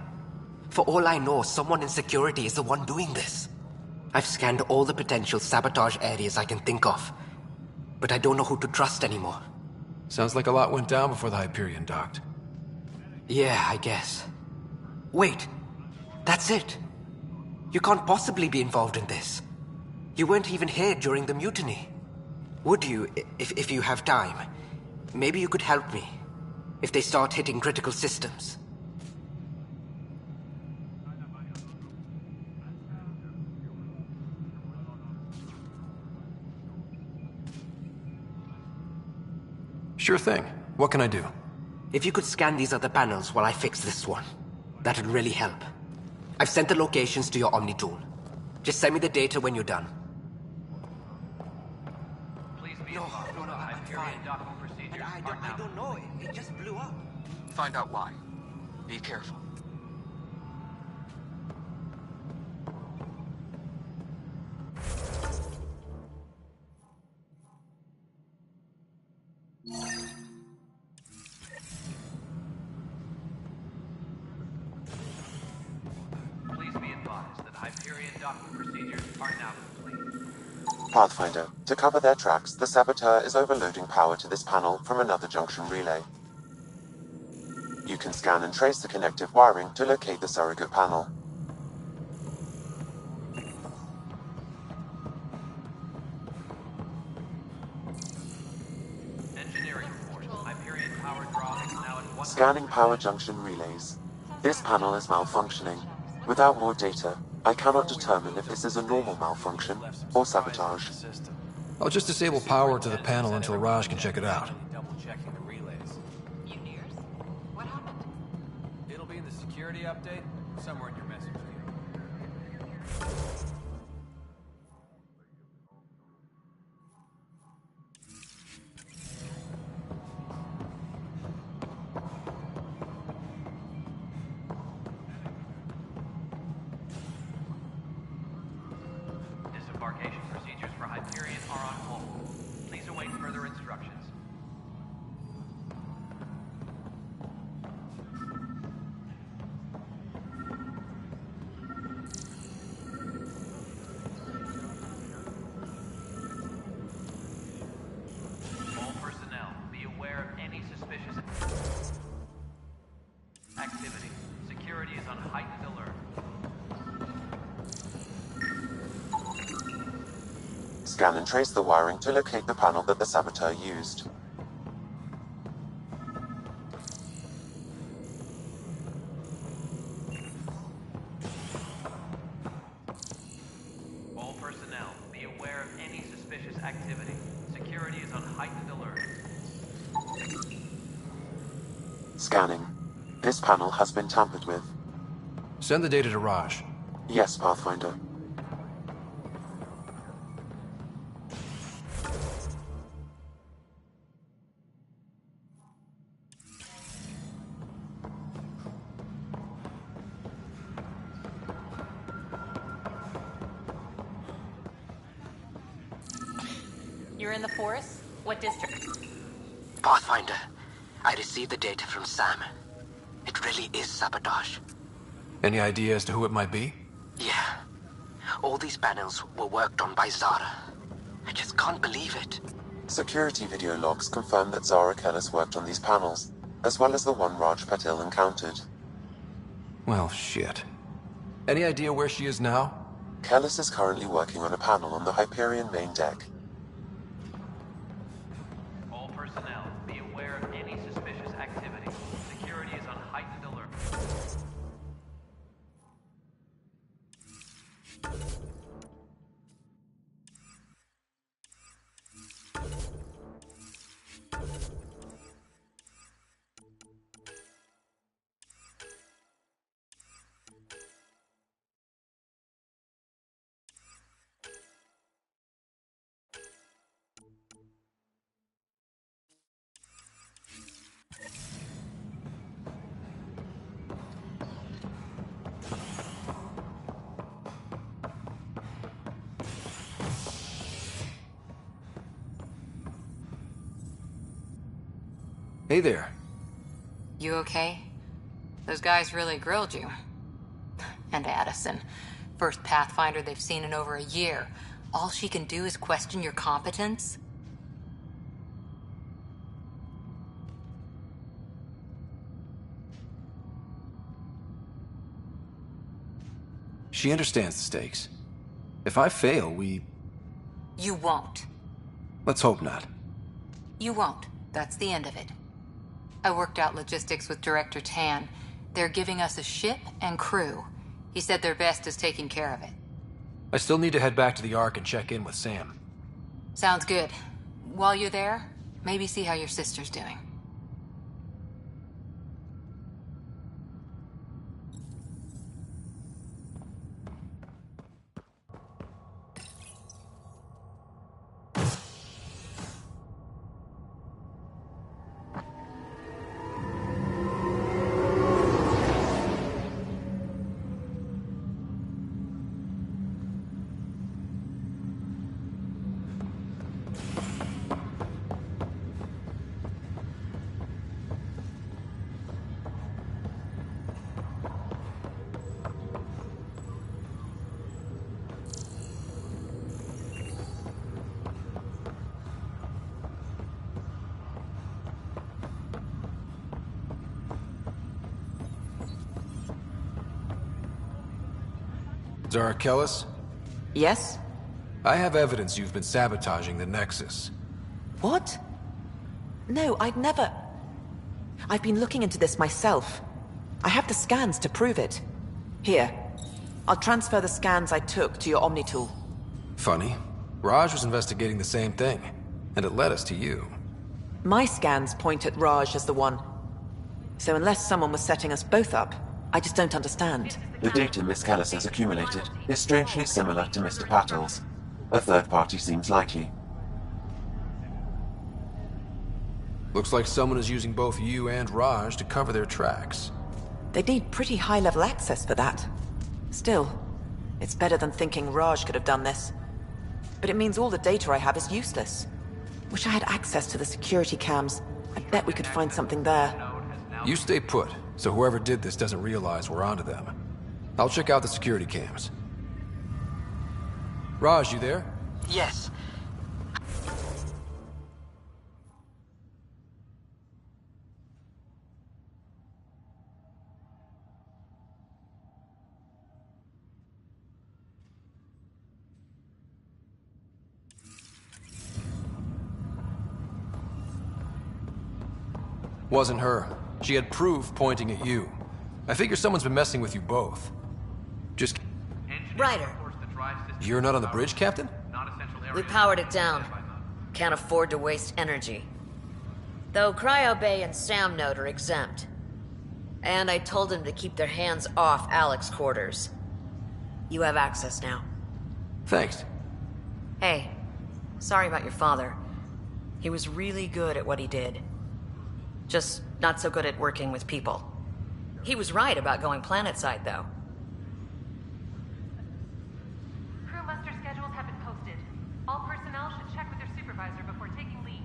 For all I know, someone in security is the one doing this. I've scanned all the potential sabotage areas I can think of, but I don't know who to trust anymore. Sounds like a lot went down before the Hyperion docked. Yeah, I guess. Wait, that's it. You can't possibly be involved in this. You weren't even here during the mutiny. Would you, if you have time? Maybe you could help me. If they start hitting critical systems. Sure thing. What can I do? If you could scan these other panels while I fix this one, that'd really help. I've sent the locations to your Omni tool. Just send me the data when you're done. Please be advised that Hyperion docking procedures are now. I don't know. It just blew up. Find out why. Be careful. Please be advised that Hyperion docking procedures are now complete. Pathfinder, to cover their tracks, the Saboteur is overloading power to this panel from another junction relay. You can scan and trace the connective wiring to locate the surrogate panel. Engineering report. Hyperion power draw is now at 1. Scanning power junction relays. This panel is malfunctioning. Without more data, I cannot determine if this is a normal malfunction or sabotage. I'll just disable power to the panel until Raj can check it out. Double-checking the relays. What happened? It'll be in the security update, somewhere in your message queue. Disembarkation procedures for Hyperion are on hold. Please await further instructions. Scan and trace the wiring to locate the panel that the saboteur used. All personnel, be aware of any suspicious activity. Security is on heightened alert. Scanning. This panel has been tampered with. Send the data to Raj. Yes, Pathfinder. You're in the forest? What district? Pathfinder, I received the data from Sam. It really is sabotage. Any idea as to who it might be? Yeah. All these panels were worked on by Zara. I just can't believe it. Security video logs confirm that Zara Kellis worked on these panels, as well as the one Raj Patil encountered. Well, shit. Any idea where she is now? Kellis is currently working on a panel on the Hyperion main deck. All personnel, be aware of any suspicious activity. Security is on heightened alert. Hey there. You okay? Those guys really grilled you. And Addison. First Pathfinder they've seen in over a year. All she can do is question your competence? She understands the stakes. If I fail, You won't. let's hope not. You won't. That's the end of it. I worked out logistics with Director Tan. They're giving us a ship and crew. He said their best is taking care of it. I still need to head back to the Ark and check in with Sam. Sounds good. While you're there, maybe see how your sister's doing. Zara Kellis? Yes? I have evidence you've been sabotaging the Nexus. What? No, I'd never... I've been looking into this myself. I have the scans to prove it. Here. I'll transfer the scans I took to your Omni tool. Funny. Raj was investigating the same thing, and it led us to you. My scans point at Raj as the one. So unless someone was setting us both up, I just don't understand. The data Miss Kellis has accumulated is strangely similar to Mr. Patil's. A third party seems likely. Looks like someone is using both you and Raj to cover their tracks. They'd need pretty high-level access for that. Still, it's better than thinking Raj could have done this. But it means all the data I have is useless. Wish I had access to the security cams. I bet we could find something there. You stay put, so whoever did this doesn't realize we're onto them. I'll check out the security cams. Raj, you there? Yes. Wasn't her. She had proof pointing at you. I figure someone's been messing with you both. Just... Ryder. You're not on the bridge, Captain? We powered it down. Can't afford to waste energy. Though Cryo Bay and Sam Node are exempt. And I told them to keep their hands off Alec's quarters. You have access now. Thanks. Hey, sorry about your father. He was really good at what he did. Just not so good at working with people. He was right about going planetside, though. Crew muster schedules have been posted. All personnel should check with their supervisor before taking leave.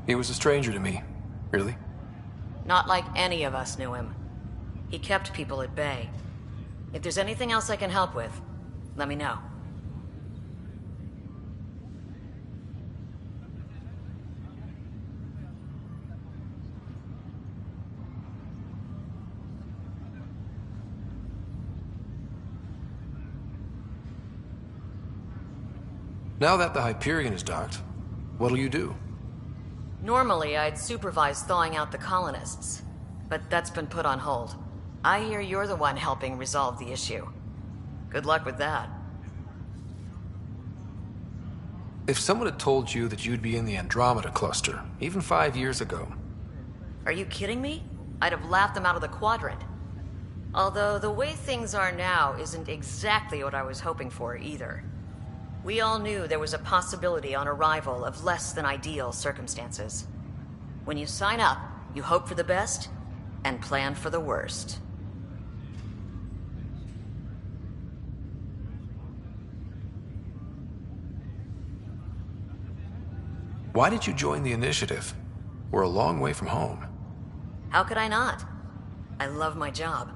He was a stranger to me. Really? Not like any of us knew him. He kept people at bay. If there's anything else I can help with, let me know. Now that the Hyperion is docked, what'll you do? Normally, I'd supervise thawing out the colonists, but that's been put on hold. I hear you're the one helping resolve the issue. Good luck with that. If someone had told you that you'd be in the Andromeda cluster, even 5 years ago... Are you kidding me? I'd have laughed them out of the quadrant. Although the way things are now isn't exactly what I was hoping for either. We all knew there was a possibility on arrival of less than ideal circumstances. When you sign up, you hope for the best and plan for the worst. Why did you join the Initiative? We're a long way from home. How could I not? I love my job.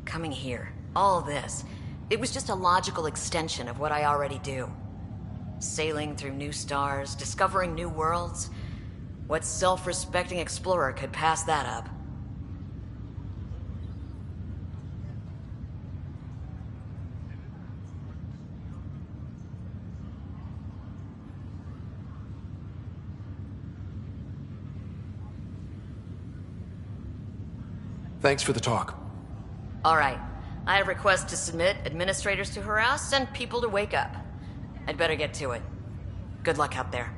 Coming here, all this, it was just a logical extension of what I already do. Sailing through new stars, discovering new worlds. What self-respecting explorer could pass that up? Thanks for the talk. All right. I have requests to submit, administrators to harass, and people to wake up. I'd better get to it. Good luck out there.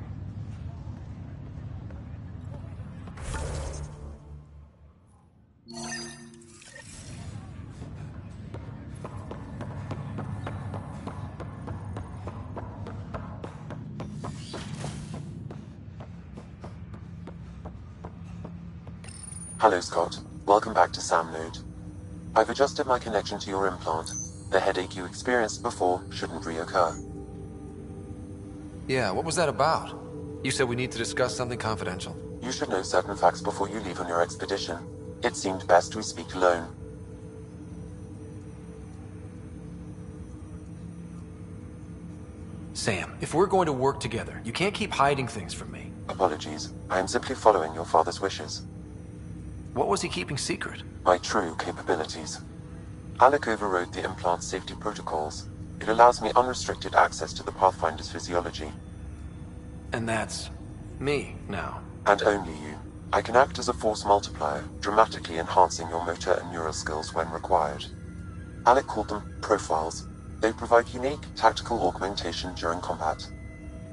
Hello, Scott. Welcome back to Sam Node. I've adjusted my connection to your implant. The headache you experienced before shouldn't reoccur. Yeah, what was that about? You said we need to discuss something confidential. You should know certain facts before you leave on your expedition. It seemed best we speak alone. Sam, if we're going to work together, you can't keep hiding things from me. Apologies. I am simply following your father's wishes. What was he keeping secret? My true capabilities. Alec overrode the implant's safety protocols. It allows me unrestricted access to the Pathfinder's physiology. And that's... me, now. And only you. I can act as a force multiplier, dramatically enhancing your motor and neural skills when required. Alec called them profiles. They provide unique, tactical augmentation during combat.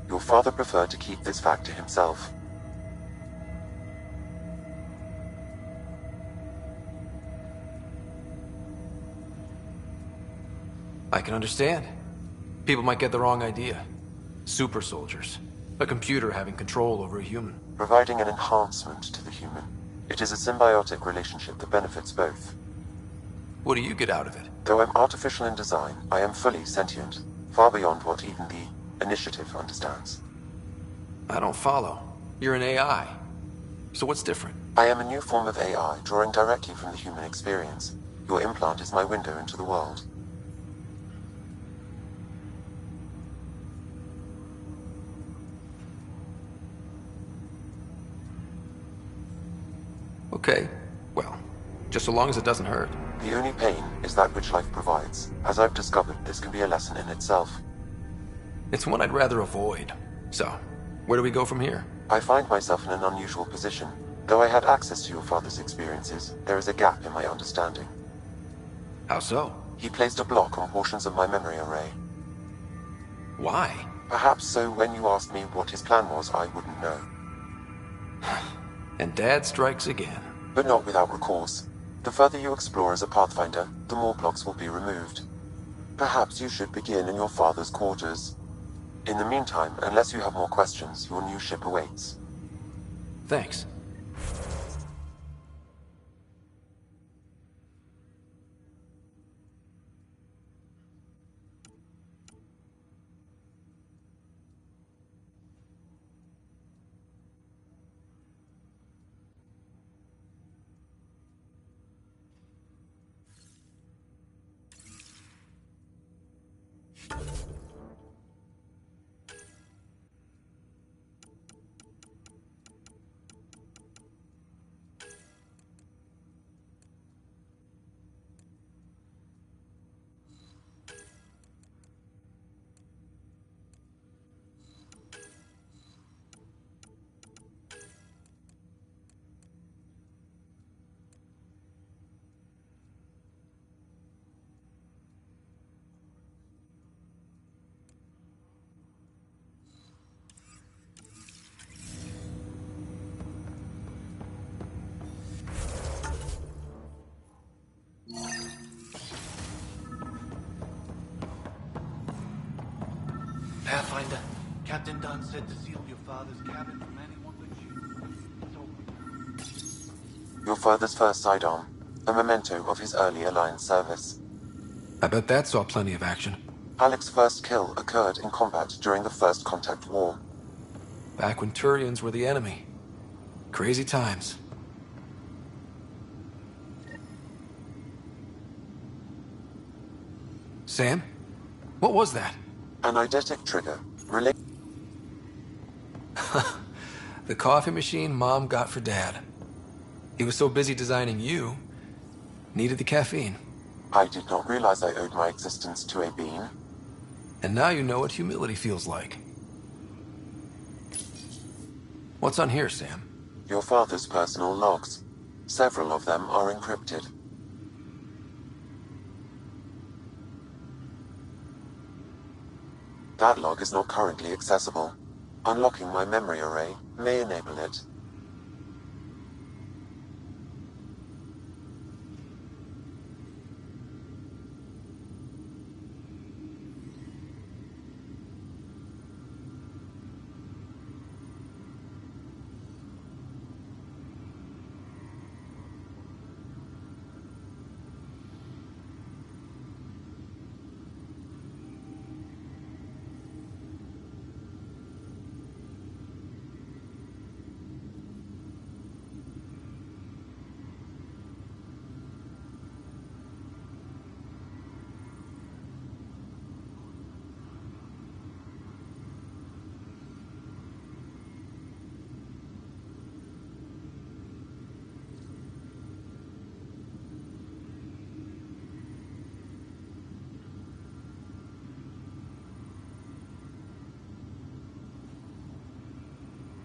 Your father preferred to keep this fact to himself. I can understand. People might get the wrong idea. Super soldiers. A computer having control over a human. Providing an enhancement to the human. It is a symbiotic relationship that benefits both. What do you get out of it? Though I'm artificial in design, I am fully sentient. Far beyond what even the Initiative understands. I don't follow. You're an AI. So what's different? I am a new form of AI, drawing directly from the human experience. Your implant is my window into the world. Okay. Well, just so long as it doesn't hurt. The only pain is that which life provides. As I've discovered, this can be a lesson in itself. It's one I'd rather avoid. So, where do we go from here? I find myself in an unusual position. Though I had access to your father's experiences, there is a gap in my understanding. How so? He placed a block on portions of my memory array. Why? Perhaps so when you asked me what his plan was, I wouldn't know. And Dad strikes again. But not without recourse. The further you explore as a Pathfinder, the more blocks will be removed. Perhaps you should begin in your father's quarters. In the meantime, unless you have more questions, your new ship awaits. Thanks. Pathfinder, Captain Dunn said to seal your father's cabin from anyone but you. Your father's first sidearm, a memento of his early Alliance service. I bet that saw plenty of action. Alec's first kill occurred in combat during the First Contact War. Back when Turians were the enemy. Crazy times. Sam? What was that? An eidetic trigger, related. The coffee machine Mom got for Dad. He was so busy designing you, needed the caffeine. I did not realize I owed my existence to a bean. And now you know what humility feels like. What's on here, Sam? Your father's personal logs. Several of them are encrypted. That log is not currently accessible. Unlocking my memory array may enable it.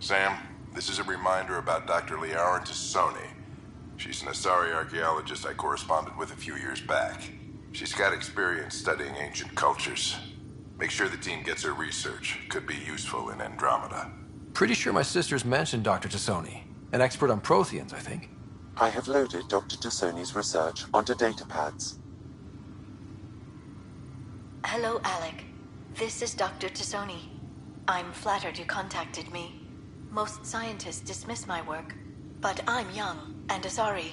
Sam, this is a reminder about Dr. Liara Tassoni. She's an Asari archaeologist I corresponded with a few years back. She's got experience studying ancient cultures. Make sure the team gets her research. Could be useful in Andromeda. Pretty sure my sisters mentioned Dr. Tassoni. An expert on Protheans, I think. I have loaded Dr. Tassoni's research onto datapads. Hello, Alec. This is Dr. Tassoni. I'm flattered you contacted me. Most scientists dismiss my work, but I'm young and Asari,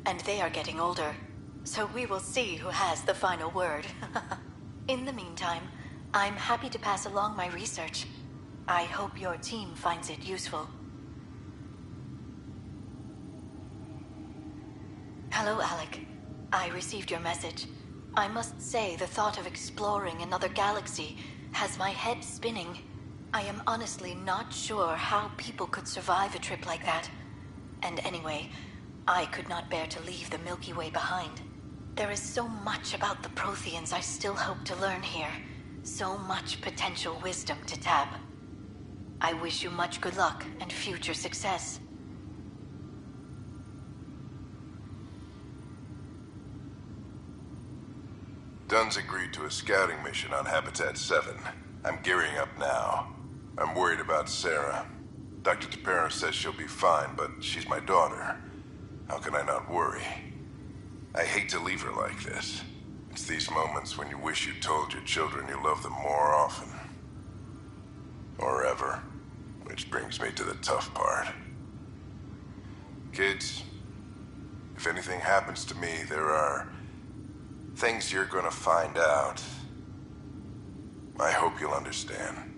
and they are getting older. So we will see who has the final word. In the meantime, I'm happy to pass along my research. I hope your team finds it useful. Hello, Alec. I received your message. I must say the thought of exploring another galaxy has my head spinning. I am honestly not sure how people could survive a trip like that. And anyway, I could not bear to leave the Milky Way behind. There is so much about the Protheans I still hope to learn here. So much potential wisdom to tap. I wish you much good luck and future success. Dunn's agreed to a scouting mission on Habitat 7. I'm gearing up now. I'm worried about Sarah. Dr. Tapera says she'll be fine, but she's my daughter. How can I not worry? I hate to leave her like this. It's these moments when you wish you told your children you love them more often. Or ever. Which brings me to the tough part. Kids, if anything happens to me, there are things you're gonna find out. I hope you'll understand.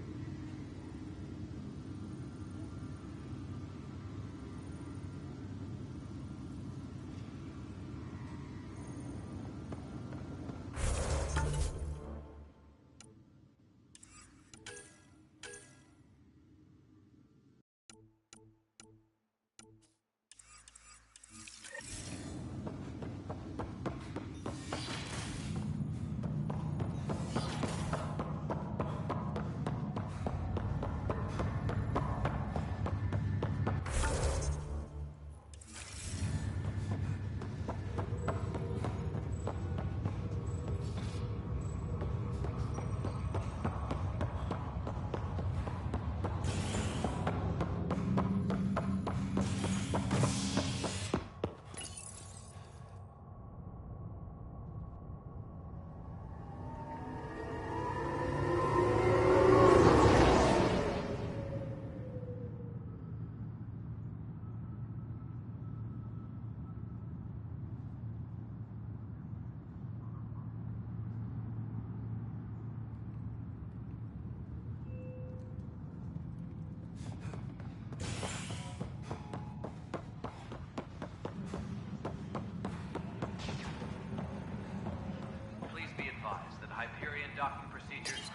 Please be advised that Hyperion docking procedures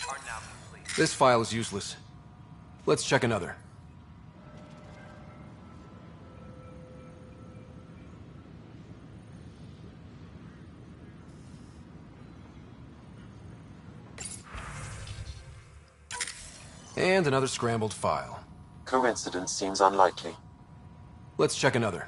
are now complete. This file is useless. Let's check another. And another scrambled file. Coincidence seems unlikely. Let's check another.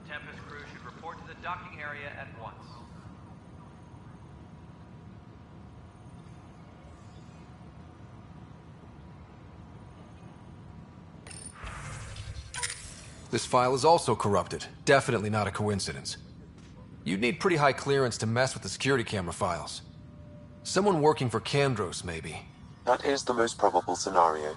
Tempest crew should report to the docking area at once. This file is also corrupted. Definitely not a coincidence. You'd need pretty high clearance to mess with the security camera files. Someone working for Kandros, maybe. That is the most probable scenario.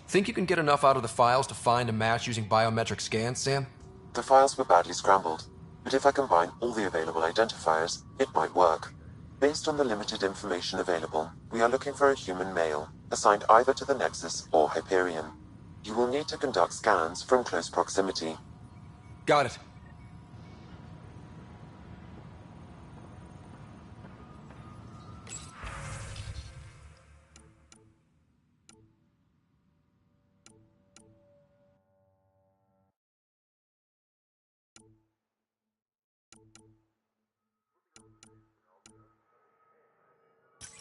Think you can get enough out of the files to find a match using biometric scans, Sam? The files were badly scrambled, but if I combine all the available identifiers, it might work. Based on the limited information available, we are looking for a human male, assigned either to the Nexus or Hyperion. You will need to conduct scans from close proximity. Got it.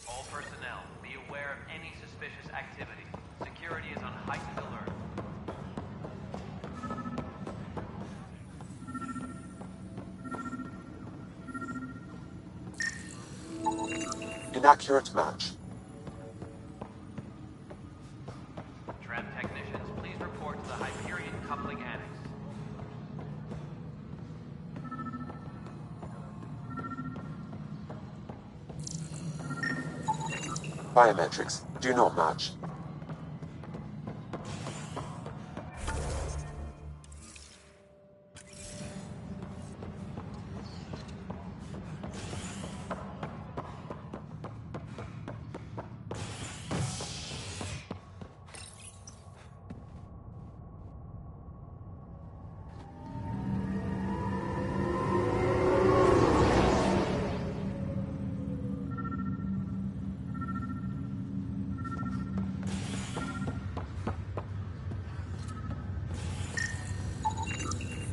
All personnel, be aware of any suspicious activity. Security is on heightened alert. Inaccurate match. Tram technicians, please report to the Hyperion coupling annex. Biometrics do not match.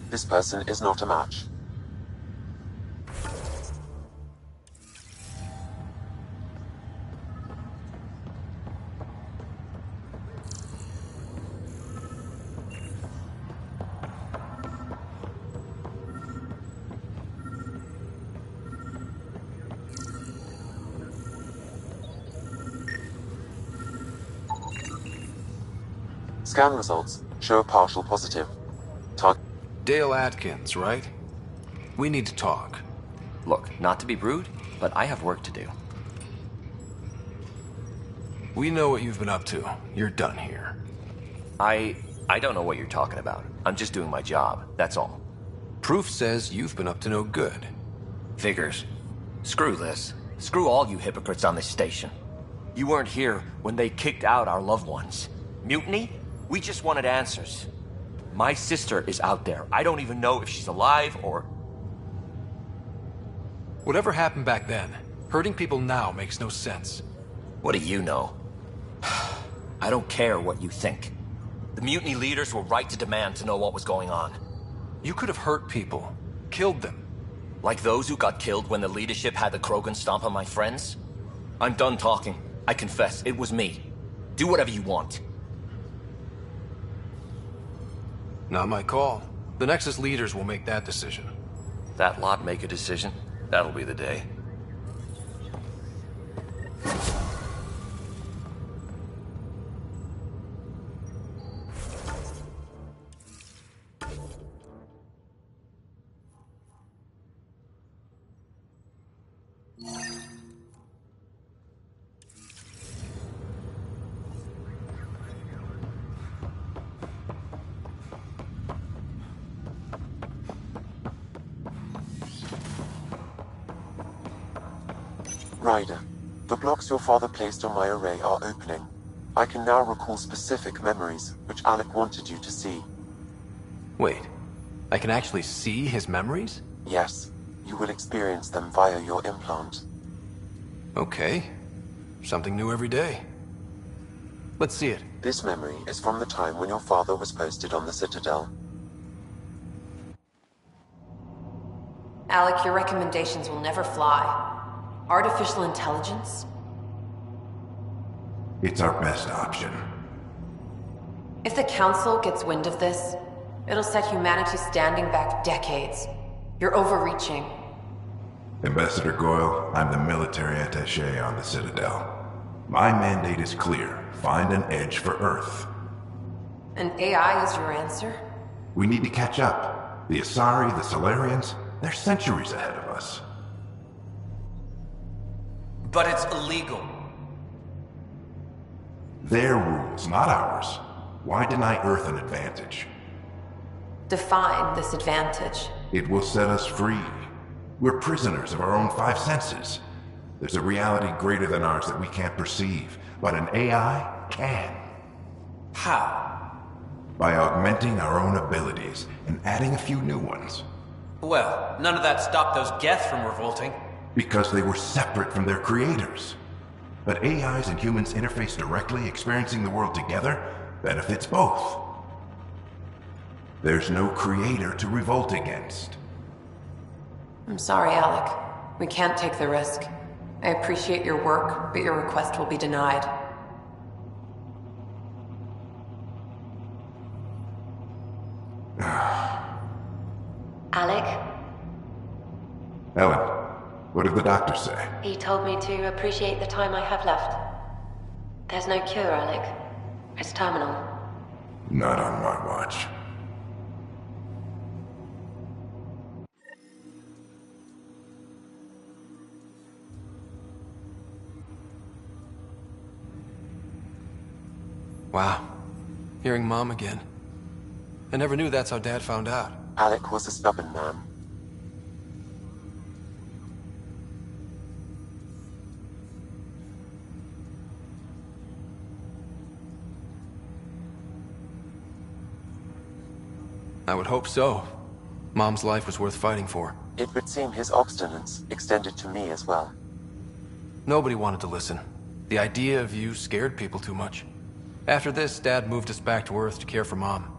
This person is not a match. Scan results show a partial positive. Target. Dale Atkins, right? We need to talk. Look, not to be rude, but I have work to do. We know what you've been up to. You're done here. I don't know what you're talking about. I'm just doing my job, that's all. Proof says you've been up to no good. Figures. Screw this. Screw all you hypocrites on this station. You weren't here when they kicked out our loved ones. Mutiny? We just wanted answers. My sister is out there. I don't even know if she's alive or... Whatever happened back then, hurting people now makes no sense. What do you know? I don't care what you think. The mutiny leaders were right to demand to know what was going on. You could have hurt people, killed them. Like those who got killed when the leadership had the Krogan stomp on my friends? I'm done talking. I confess, it was me. Do whatever you want. Not my call. The Nexus leaders will make that decision. That lot make a decision? That'll be the day. Ryder, the blocks your father placed on my array are opening. I can now recall specific memories, which Alec wanted you to see. Wait, I can actually see his memories? Yes, you will experience them via your implant. Okay. Something new every day. Let's see it. This memory is from the time when your father was posted on the Citadel. Alec, your recommendations will never fly. Artificial intelligence? It's our best option. If the Council gets wind of this, it'll set humanity standing back decades. You're overreaching. Ambassador Goyle, I'm the military attaché on the Citadel. My mandate is clear. Find an edge for Earth. And AI is your answer? We need to catch up. The Asari, the Solarians, they're centuries ahead of us. But it's illegal. Their rules, not ours. Why deny Earth an advantage? Define this advantage. It will set us free. We're prisoners of our own five senses. There's a reality greater than ours that we can't perceive, but an AI can. How? By augmenting our own abilities and adding a few new ones. Well, none of that stopped those Geth from revolting. Because they were separate from their creators. But AIs and humans interface directly, experiencing the world together, benefits both. There's no creator to revolt against. I'm sorry, Alec. We can't take the risk. I appreciate your work, but your request will be denied. Alec? Ellen, what did the doctor say? He told me to appreciate the time I have left. There's no cure, Alec. It's terminal. Not on my watch. Wow. Hearing Mom again. I never knew that's how Dad found out. Alec was a stubborn man. I would hope so. Mom's life was worth fighting for. It would seem his obstinance extended to me as well. Nobody wanted to listen. The idea of you scared people too much. After this, Dad moved us back to Earth to care for Mom.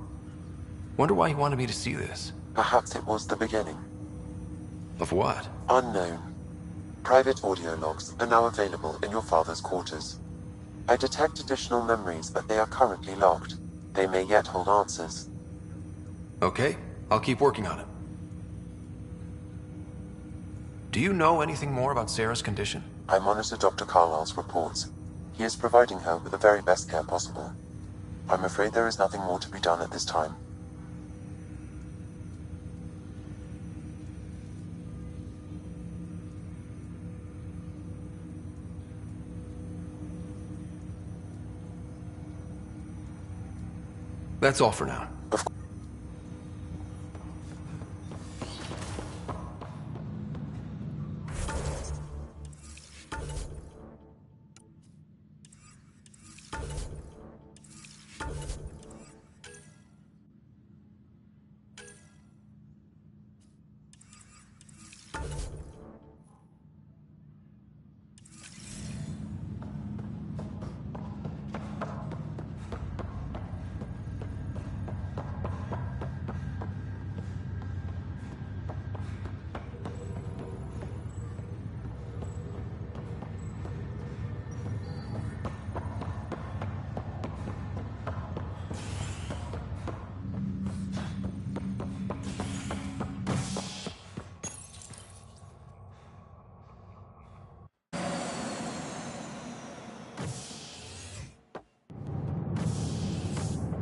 Wonder why he wanted me to see this. Perhaps it was the beginning. Of what? Unknown. Private audio logs are now available in your father's quarters. I detect additional memories, but they are currently locked. They may yet hold answers. Okay, I'll keep working on it. Do you know anything more about Sarah's condition? I monitor Dr. Carlisle's reports. He is providing her with the very best care possible. I'm afraid there is nothing more to be done at this time. That's all for now.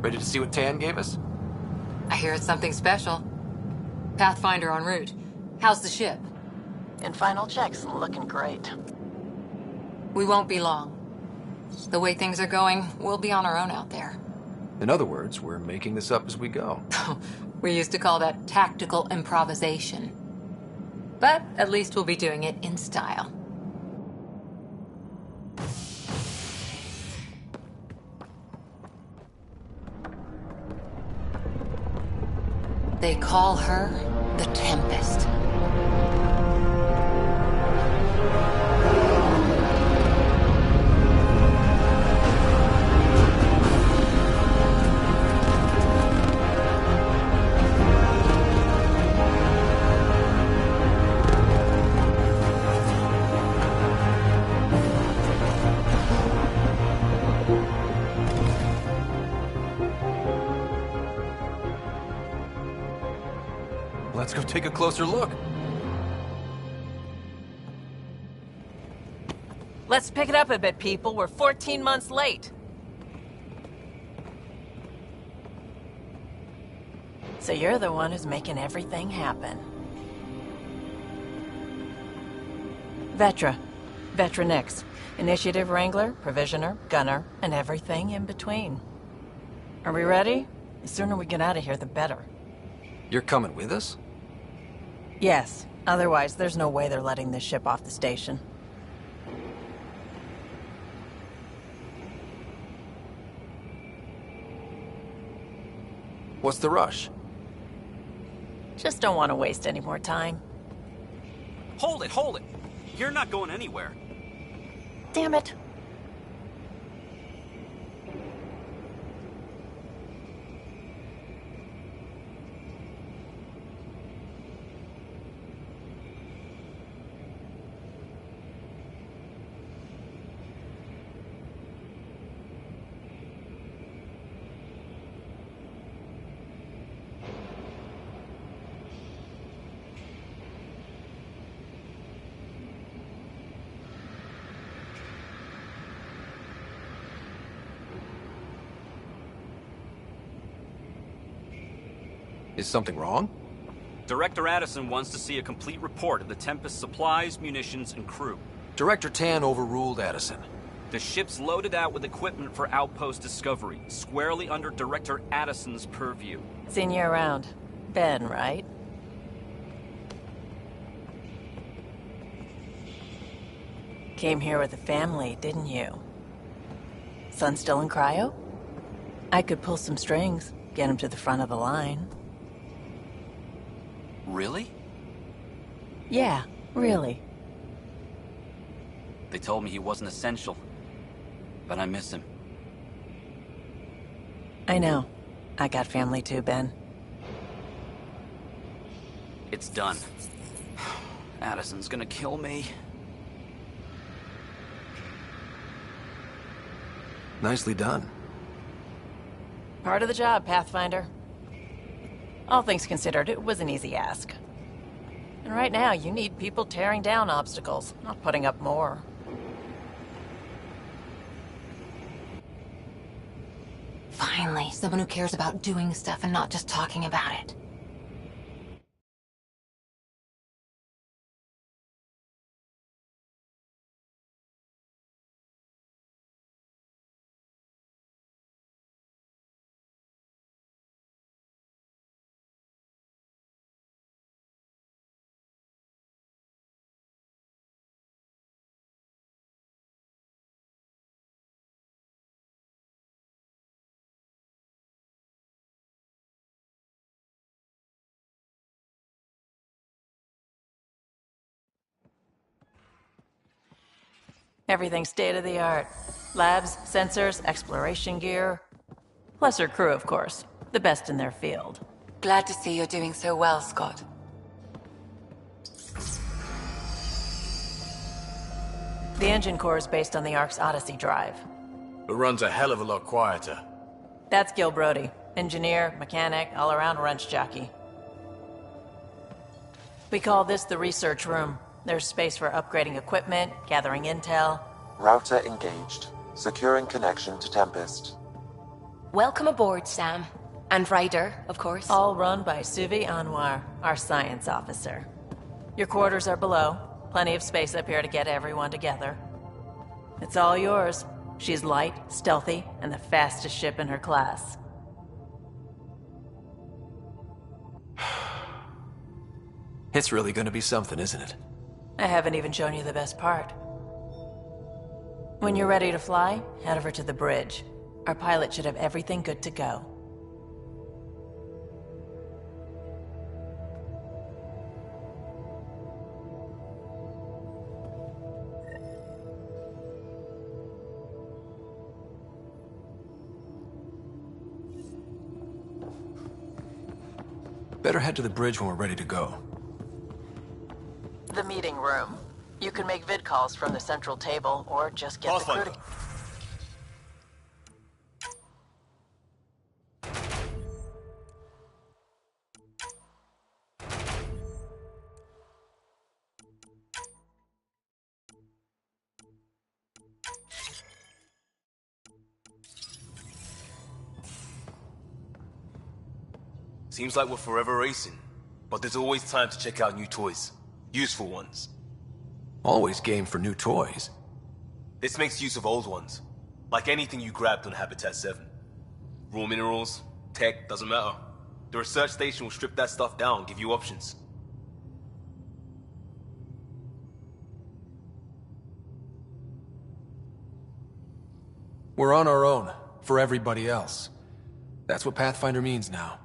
Ready to see what Tan gave us? I hear it's something special. Pathfinder en route. How's the ship? In final checks, looking great. We won't be long. The way things are going, we'll be on our own out there. In other words, we're making this up as we go. We used to call that tactical improvisation. But at least we'll be doing it in style. They call her the Tempest. Let's go take a closer look. Let's pick it up a bit, people. We're 14 months late. So you're the one who's making everything happen. Vetra. Vetra Nix. Initiative Wrangler, Provisioner, Gunner, and everything in between. Are we ready? The sooner we get out of here, the better. You're coming with us? Yes. Otherwise, there's no way they're letting this ship off the station. What's the rush? Just don't want to waste any more time. Hold it, hold it! You're not going anywhere. Damn it. Is something wrong? Director Addison wants to see a complete report of the Tempest's supplies, munitions, and crew. Director Tan overruled Addison. The ship's loaded out with equipment for outpost discovery, squarely under Director Addison's purview. Seen you around. Ben, right? Came here with a family, didn't you? Son still in cryo? I could pull some strings, get him to the front of the line. Really? Yeah, really. They told me he wasn't essential, but I miss him. I know. I got family too, Ben. It's done. Addison's gonna kill me. Nicely done. Part of the job, Pathfinder. All things considered, it was an easy ask. And right now, you need people tearing down obstacles, not putting up more. Finally, someone who cares about doing stuff and not just talking about it. Everything's state-of-the-art. Labs, sensors, exploration gear. Plus her crew, of course. The best in their field. Glad to see you're doing so well, Scott. The engine core is based on the Ark's Odyssey drive. It runs a hell of a lot quieter. That's Gil Brody. Engineer, mechanic, all-around wrench jockey. We call this the research room. There's space for upgrading equipment, gathering intel. Router engaged. Securing connection to Tempest. Welcome aboard, Sam. And Ryder, of course. All run by Suvi Anwar, our science officer. Your quarters are below. Plenty of space up here to get everyone together. It's all yours. She's light, stealthy, and the fastest ship in her class. It's really gonna be something, isn't it? I haven't even shown you the best part. When you're ready to fly, head over to the bridge. Our pilot should have everything good to go. Better head to the bridge when we're ready to go. The meeting room. You can make vid calls from the central table, or just get the crew to... Seems like we're forever racing, but there's always time to check out new toys. Useful ones. Always game for new toys. This makes use of old ones. Like anything you grabbed on Habitat 7. Raw minerals, tech, doesn't matter. The research station will strip that stuff down, give you options. We're on our own, for everybody else. That's what Pathfinder means now.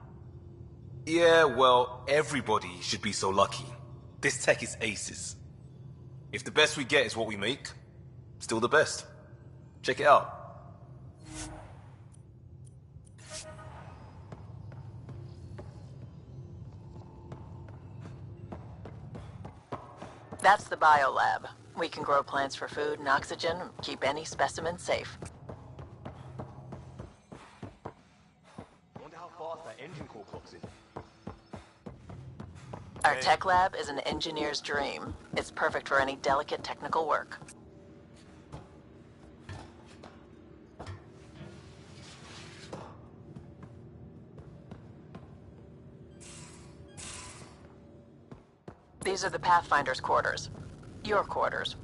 Yeah, well, everybody should be so lucky. This tech is aces. If the best we get is what we make, still the best. Check it out. That's the biolab. We can grow plants for food and oxygen, keep any specimen safe. Wonder how fast that engine core clocks in. Our tech lab is an engineer's dream. It's perfect for any delicate technical work. These are the Pathfinder's quarters. Your quarters.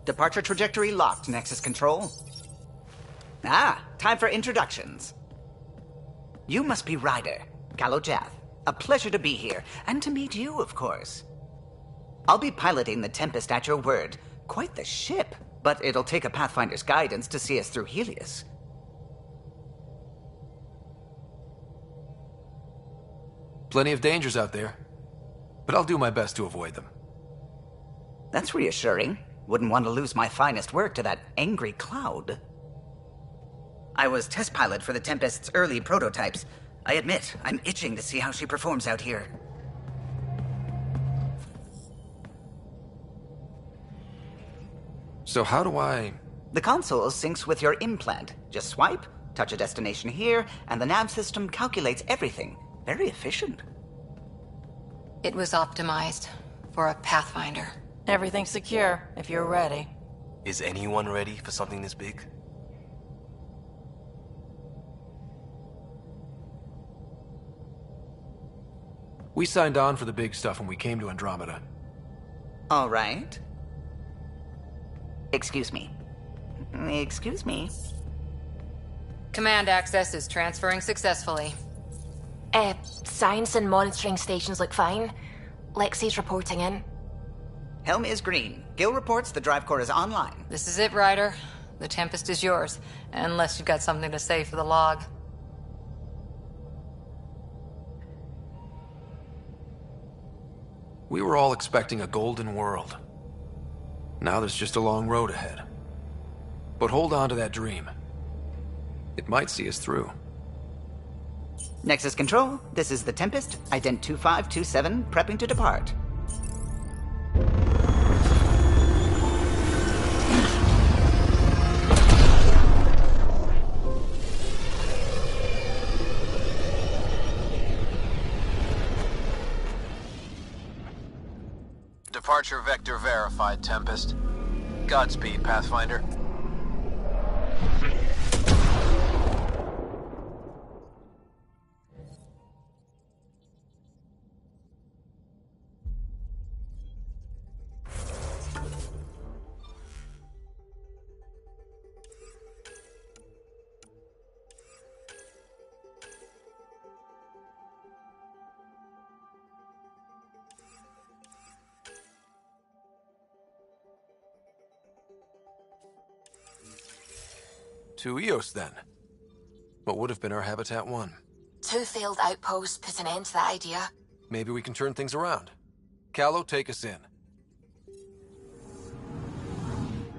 Departure trajectory locked, Nexus Control. Ah, time for introductions. You must be Ryder, Kalojath. A pleasure to be here, and to meet you, of course. I'll be piloting the Tempest at your word. Quite the ship, but it'll take a Pathfinder's guidance to see us through Helios. Plenty of dangers out there, but I'll do my best to avoid them. That's reassuring. Wouldn't want to lose my finest work to that angry cloud. I was test pilot for the Tempest's early prototypes. I admit, I'm itching to see how she performs out here. So how do I... The console syncs with your implant. Just swipe, touch a destination here, and the nav system calculates everything. Very efficient. It was optimized for a Pathfinder. Everything's secure, if you're ready. Is anyone ready for something this big? We signed on for the big stuff when we came to Andromeda. All right. Excuse me. Excuse me. Command access is transferring successfully. Science and monitoring stations look fine. Lexi's reporting in. Helm is green. Gil reports the drive core is online. This is it, Ryder. The Tempest is yours, unless you've got something to say for the log. We were all expecting a golden world. Now there's just a long road ahead. But hold on to that dream. It might see us through. Nexus Control, this is the Tempest, Ident 2527, prepping to depart. Departure vector verified, Tempest. Godspeed, Pathfinder. To Eos, then. What would have been our Habitat 1? 2 failed outposts put an end to that idea. Maybe we can turn things around. Callow, take us in.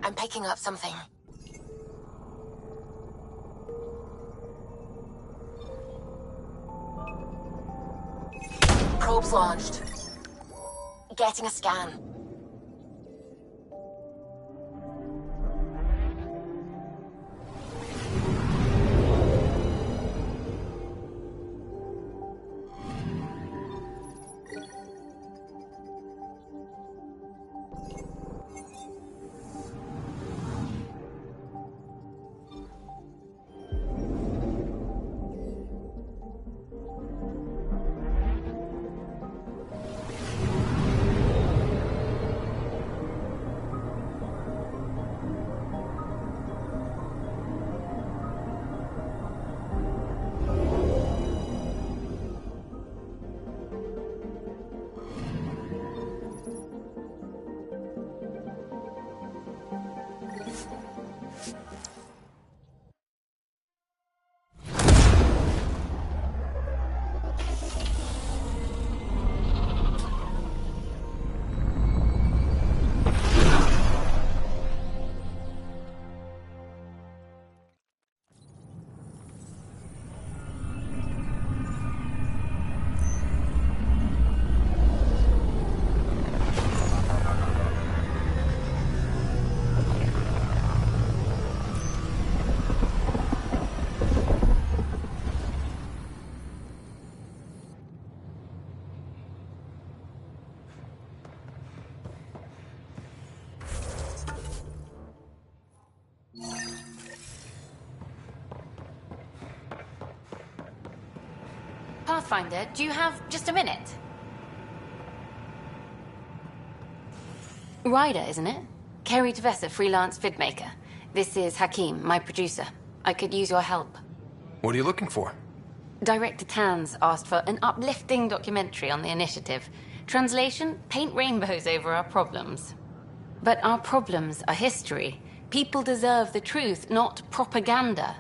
I'm picking up something. Probes launched. Getting a scan. Pathfinder, do you have just a minute? Ryder, isn't it? Kerry Tevessa, freelance vidmaker. This is Hakim, my producer. I could use your help. What are you looking for? Director Tans asked for an uplifting documentary on the initiative. Translation, paint rainbows over our problems. But our problems are history. People deserve the truth, not propaganda.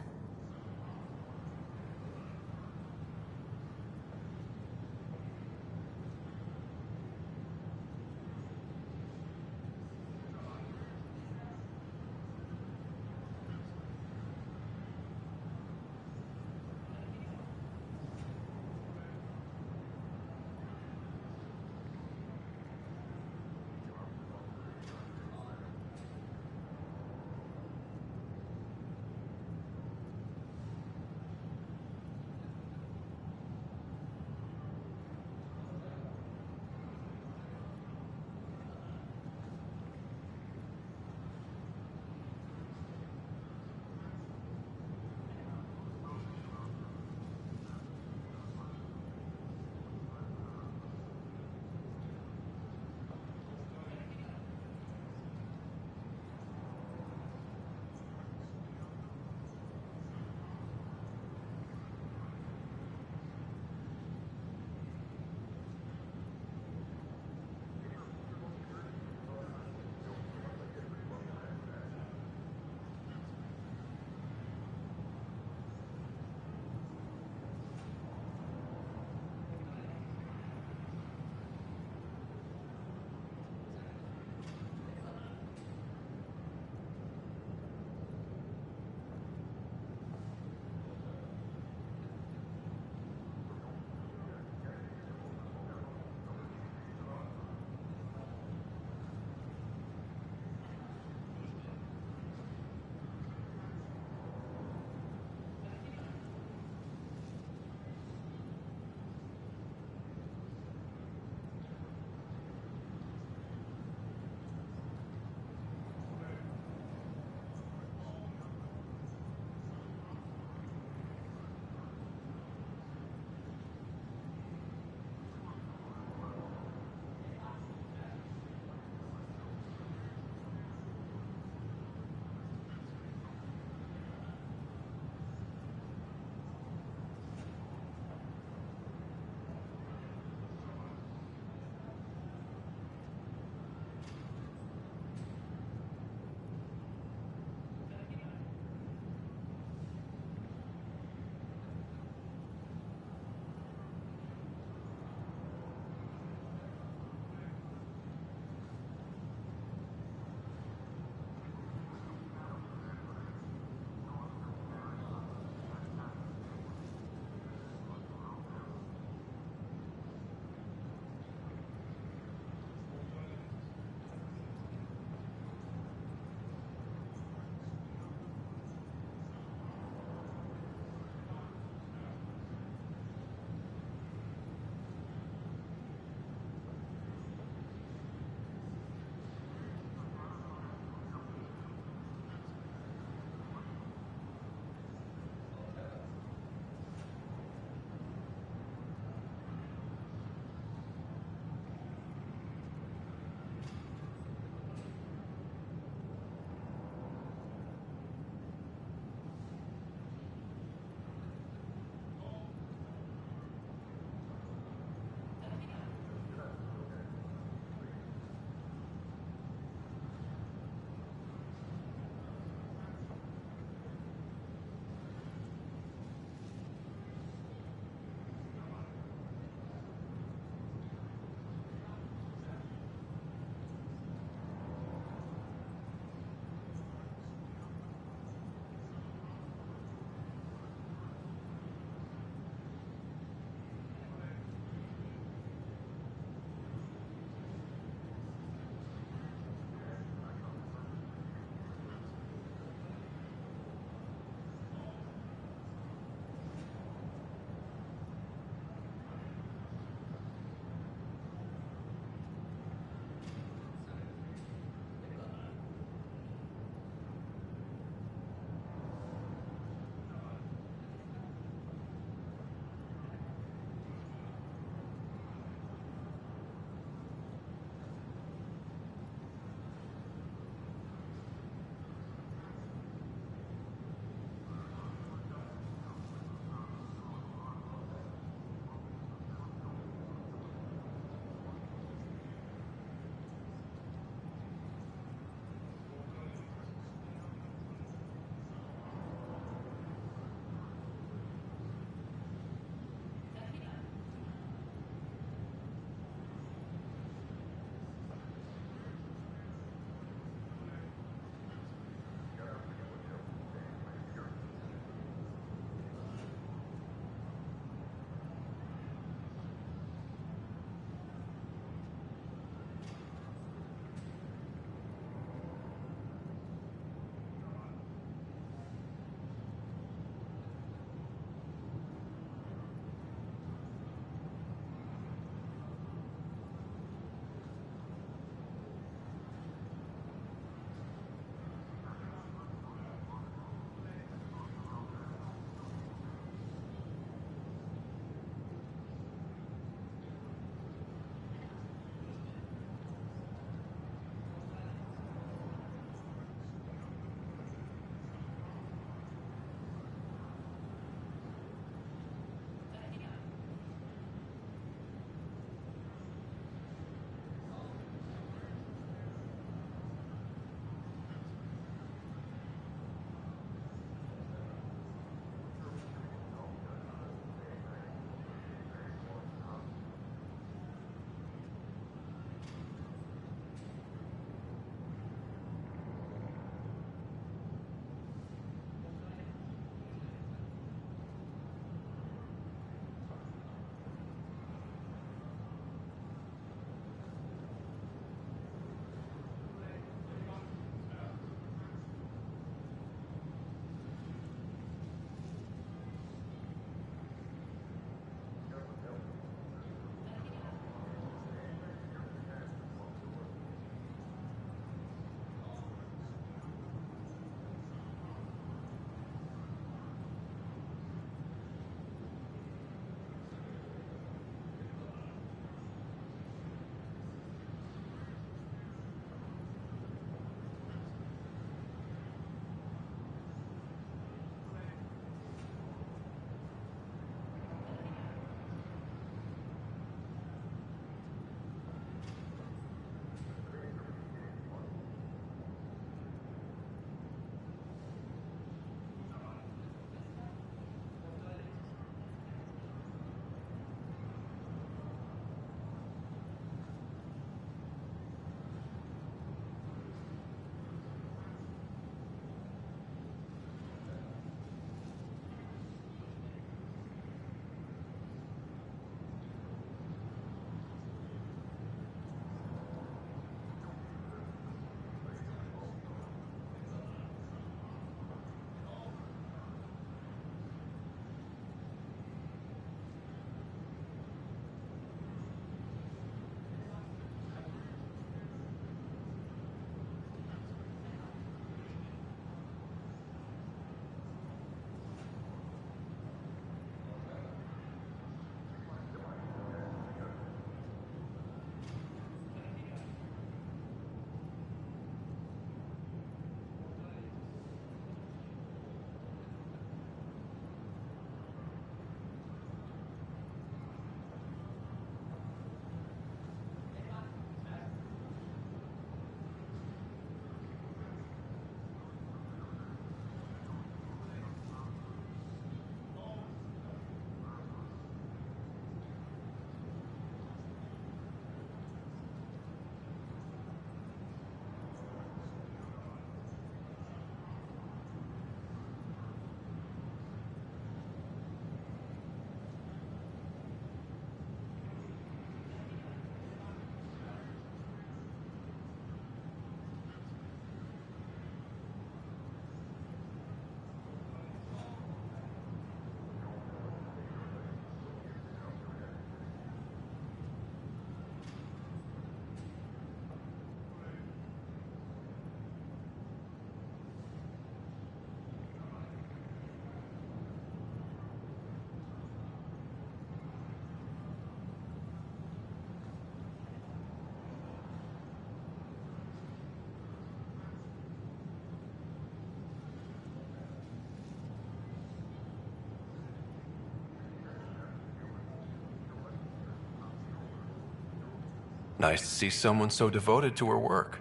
Nice to see someone so devoted to her work.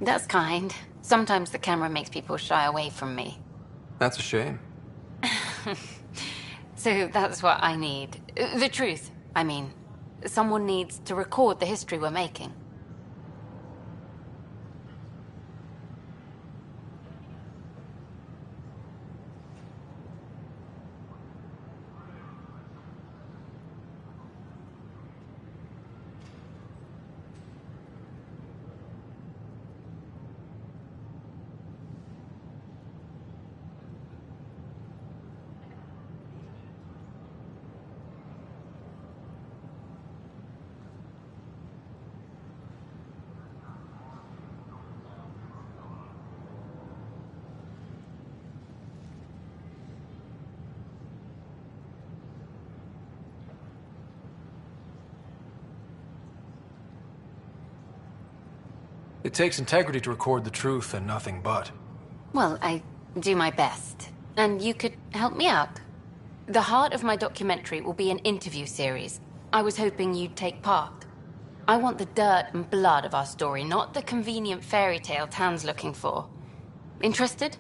That's kind. Sometimes the camera makes people shy away from me. That's a shame. So that's what I need. The truth, I mean. Someone needs to record the history we're making. It takes integrity to record the truth and nothing but. Well, I do my best. And you could help me out. The heart of my documentary will be an interview series. I was hoping you'd take part. I want the dirt and blood of our story, not the convenient fairy tale Tan's looking for. Interested?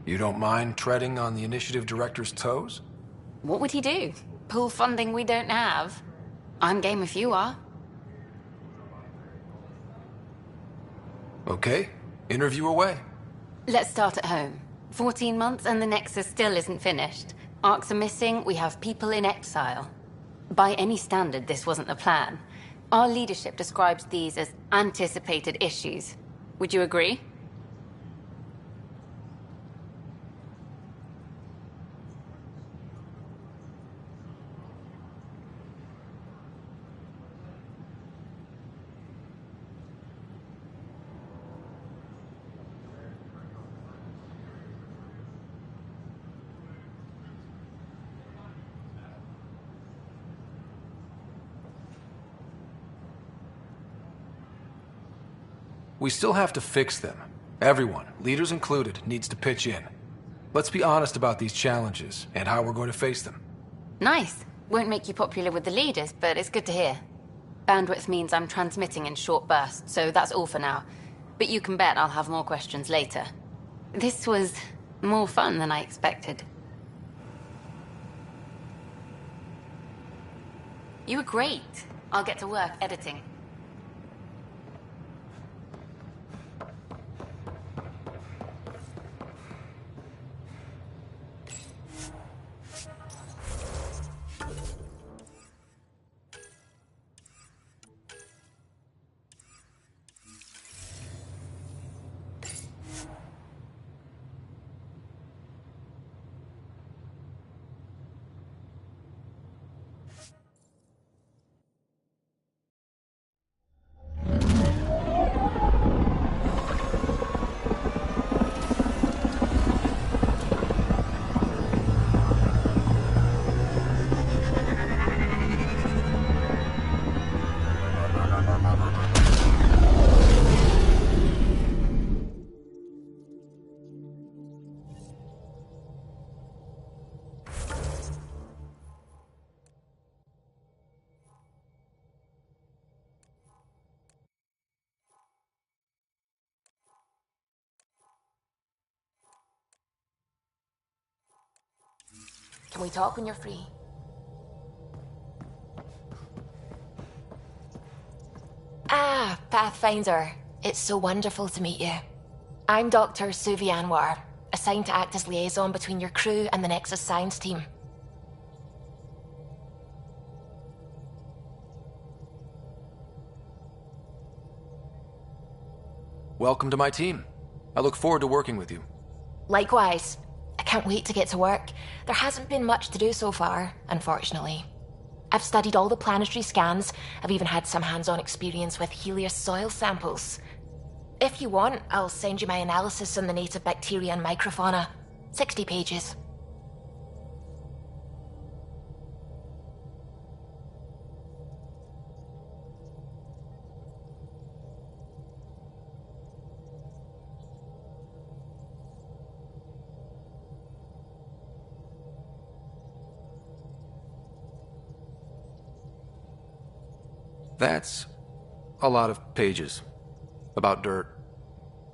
You don't mind treading on the initiative director's toes? What would he do? Pull funding we don't have? I'm game if you are. Okay, interview away. Let's start at home. 14 months and the Nexus still isn't finished. Arcs are missing, we have people in exile. By any standard, this wasn't the plan. Our leadership describes these as anticipated issues. Would you agree? We still have to fix them. Everyone, leaders included, needs to pitch in. Let's be honest about these challenges and how we're going to face them. Nice. Won't make you popular with the leaders, but it's good to hear. Bandwidth means I'm transmitting in short bursts, so that's all for now. But you can bet I'll have more questions later. This was more fun than I expected. You were great. I'll get to work editing. Can we talk when you're free? Ah, Pathfinder. It's so wonderful to meet you. I'm Dr. Suvi Anwar, assigned to act as liaison between your crew and the Nexus science team. Welcome to my team. I look forward to working with you. Likewise. I can't wait to get to work. There hasn't been much to do so far, unfortunately. I've studied all the planetary scans. I've even had some hands-on experience with Helios soil samples. If you want, I'll send you my analysis on the native bacteria and microfauna. 60 pages. That's a lot of pages. About dirt.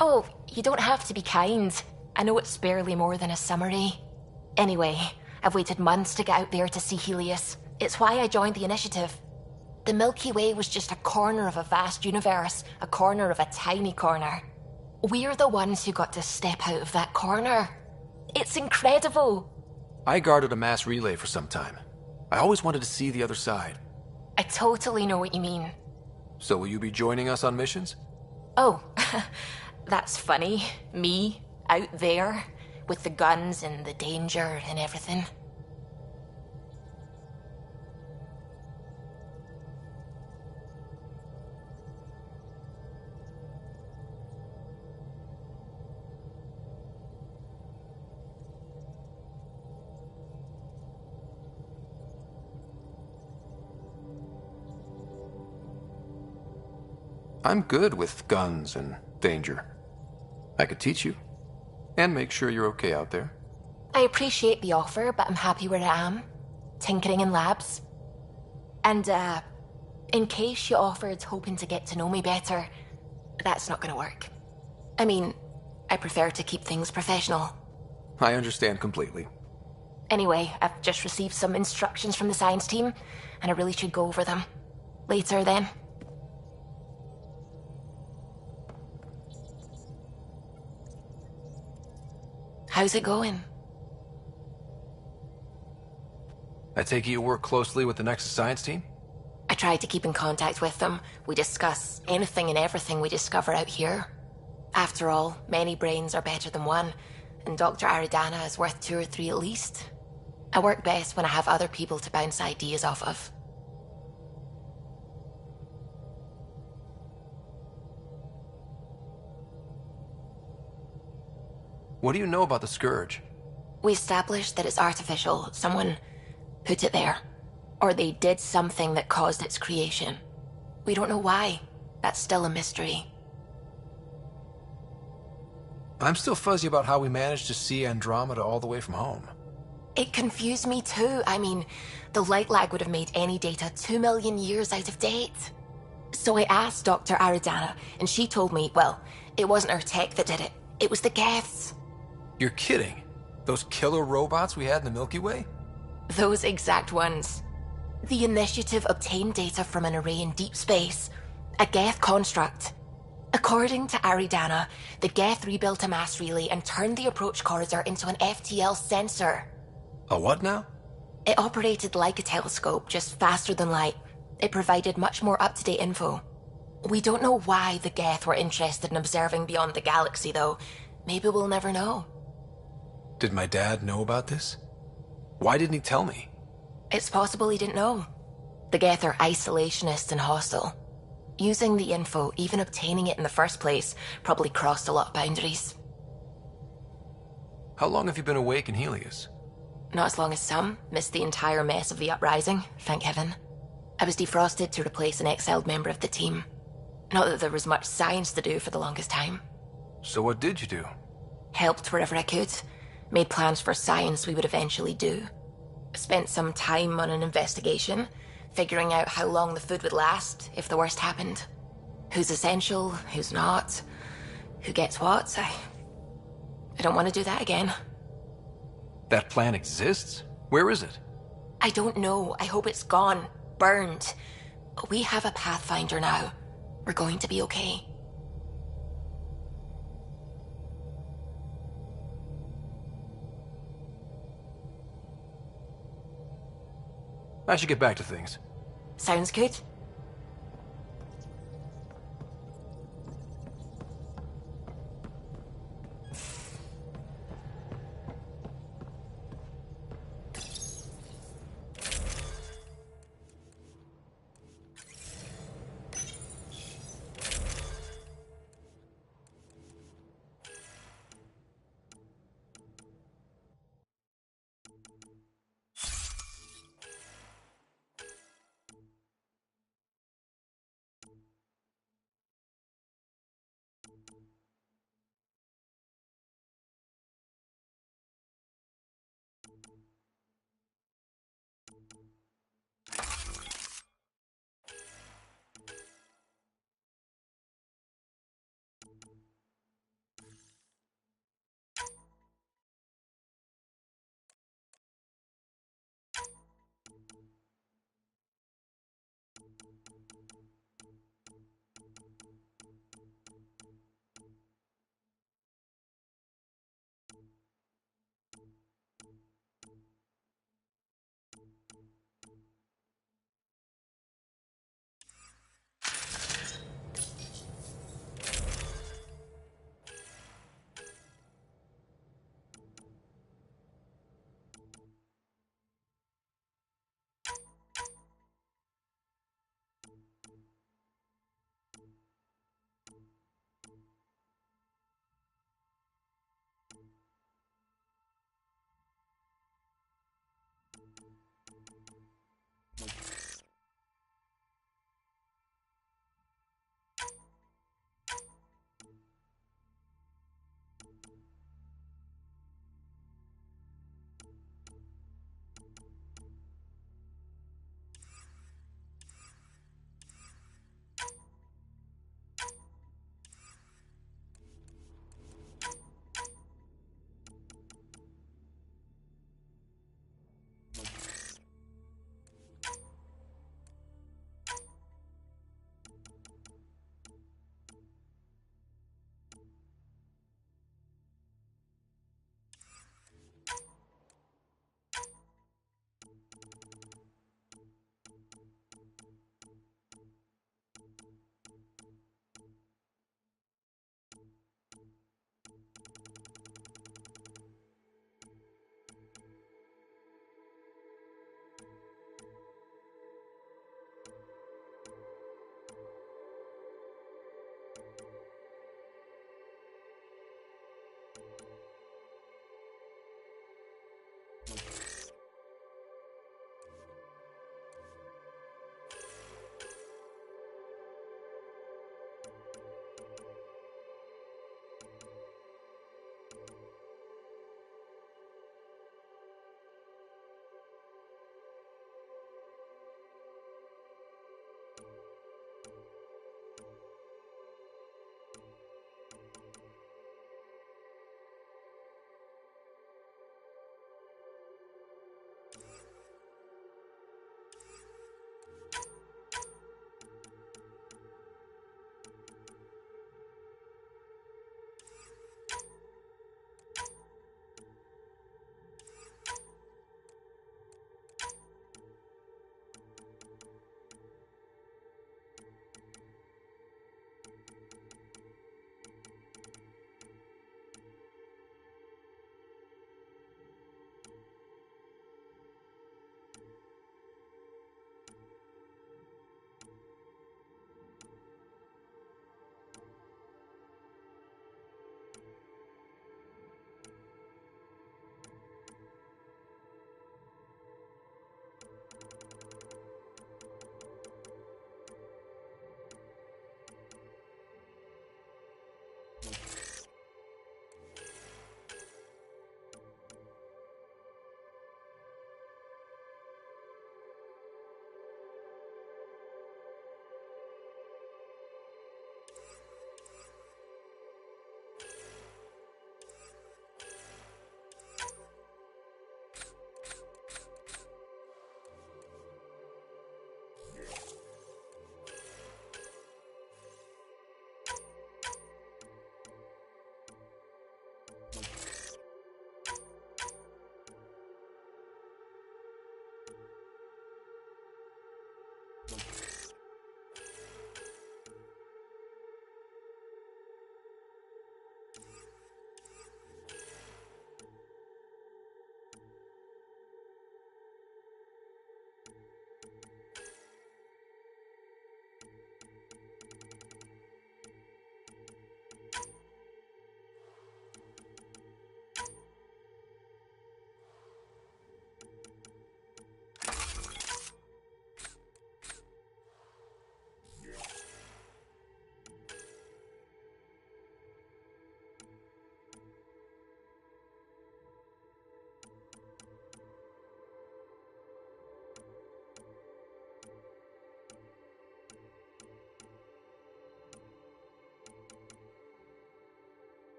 Oh, you don't have to be kind. I know it's barely more than a summary. Anyway, I've waited months to get out there to see Helios. It's why I joined the initiative. The Milky Way was just a corner of a vast universe, a corner of a tiny corner. We're the ones who got to step out of that corner. It's incredible. I guarded a mass relay for some time. I always wanted to see the other side. I totally know what you mean. So will you be joining us on missions? Oh, that's funny. Me, out there, with the guns and the danger and everything. I'm good with guns and danger. I could teach you. And make sure you're okay out there. I appreciate the offer, but I'm happy where I am. Tinkering in labs. And, in case you offered hoping to get to know me better, that's not gonna work. I mean, I prefer to keep things professional. I understand completely. Anyway, I've just received some instructions from the science team, and I really should go over them. Later, then. How's it going? I take it you work closely with the Nexus science team? I try to keep in contact with them. We discuss anything and everything we discover out here. After all, many brains are better than one, and Dr. Aridana is worth 2 or 3 at least. I work best when I have other people to bounce ideas off of. What do you know about the Scourge? We established that it's artificial. Someone put it there. Or they did something that caused its creation. We don't know why. That's still a mystery. I'm still fuzzy about how we managed to see Andromeda all the way from home. It confused me too. I mean, the light lag would have made any data 2 million years out of date. So I asked Dr. Aridana, and she told me, well, it wasn't her tech that did it. It was the Geths. You're kidding. Those killer robots we had in the Milky Way? Those exact ones. The initiative obtained data from an array in deep space, a Geth construct. According to Aridana, the Geth rebuilt a mass relay and turned the approach corridor into an FTL sensor. A what now? It operated like a telescope, just faster than light. It provided much more up-to-date info. We don't know why the Geth were interested in observing beyond the galaxy, though. Maybe we'll never know. Did my dad know about this? Why didn't he tell me? It's possible he didn't know. The Geth are isolationists and hostile. Using the info, even obtaining it in the first place, probably crossed a lot of boundaries. How long have you been awake in Helios? Not as long as some. Missed the entire mess of the uprising, thank heaven. I was defrosted to replace an exiled member of the team. Not that there was much science to do for the longest time. So what did you do? Helped wherever I could. Made plans for science we would eventually do. Spent some time on an investigation, figuring out how long the food would last if the worst happened. Who's essential, who's not, who gets what. I don't want to do that again. That plan exists? Where is it? I don't know. I hope it's gone. Burned. We have a Pathfinder now. We're going to be okay. I should get back to things. Sounds good.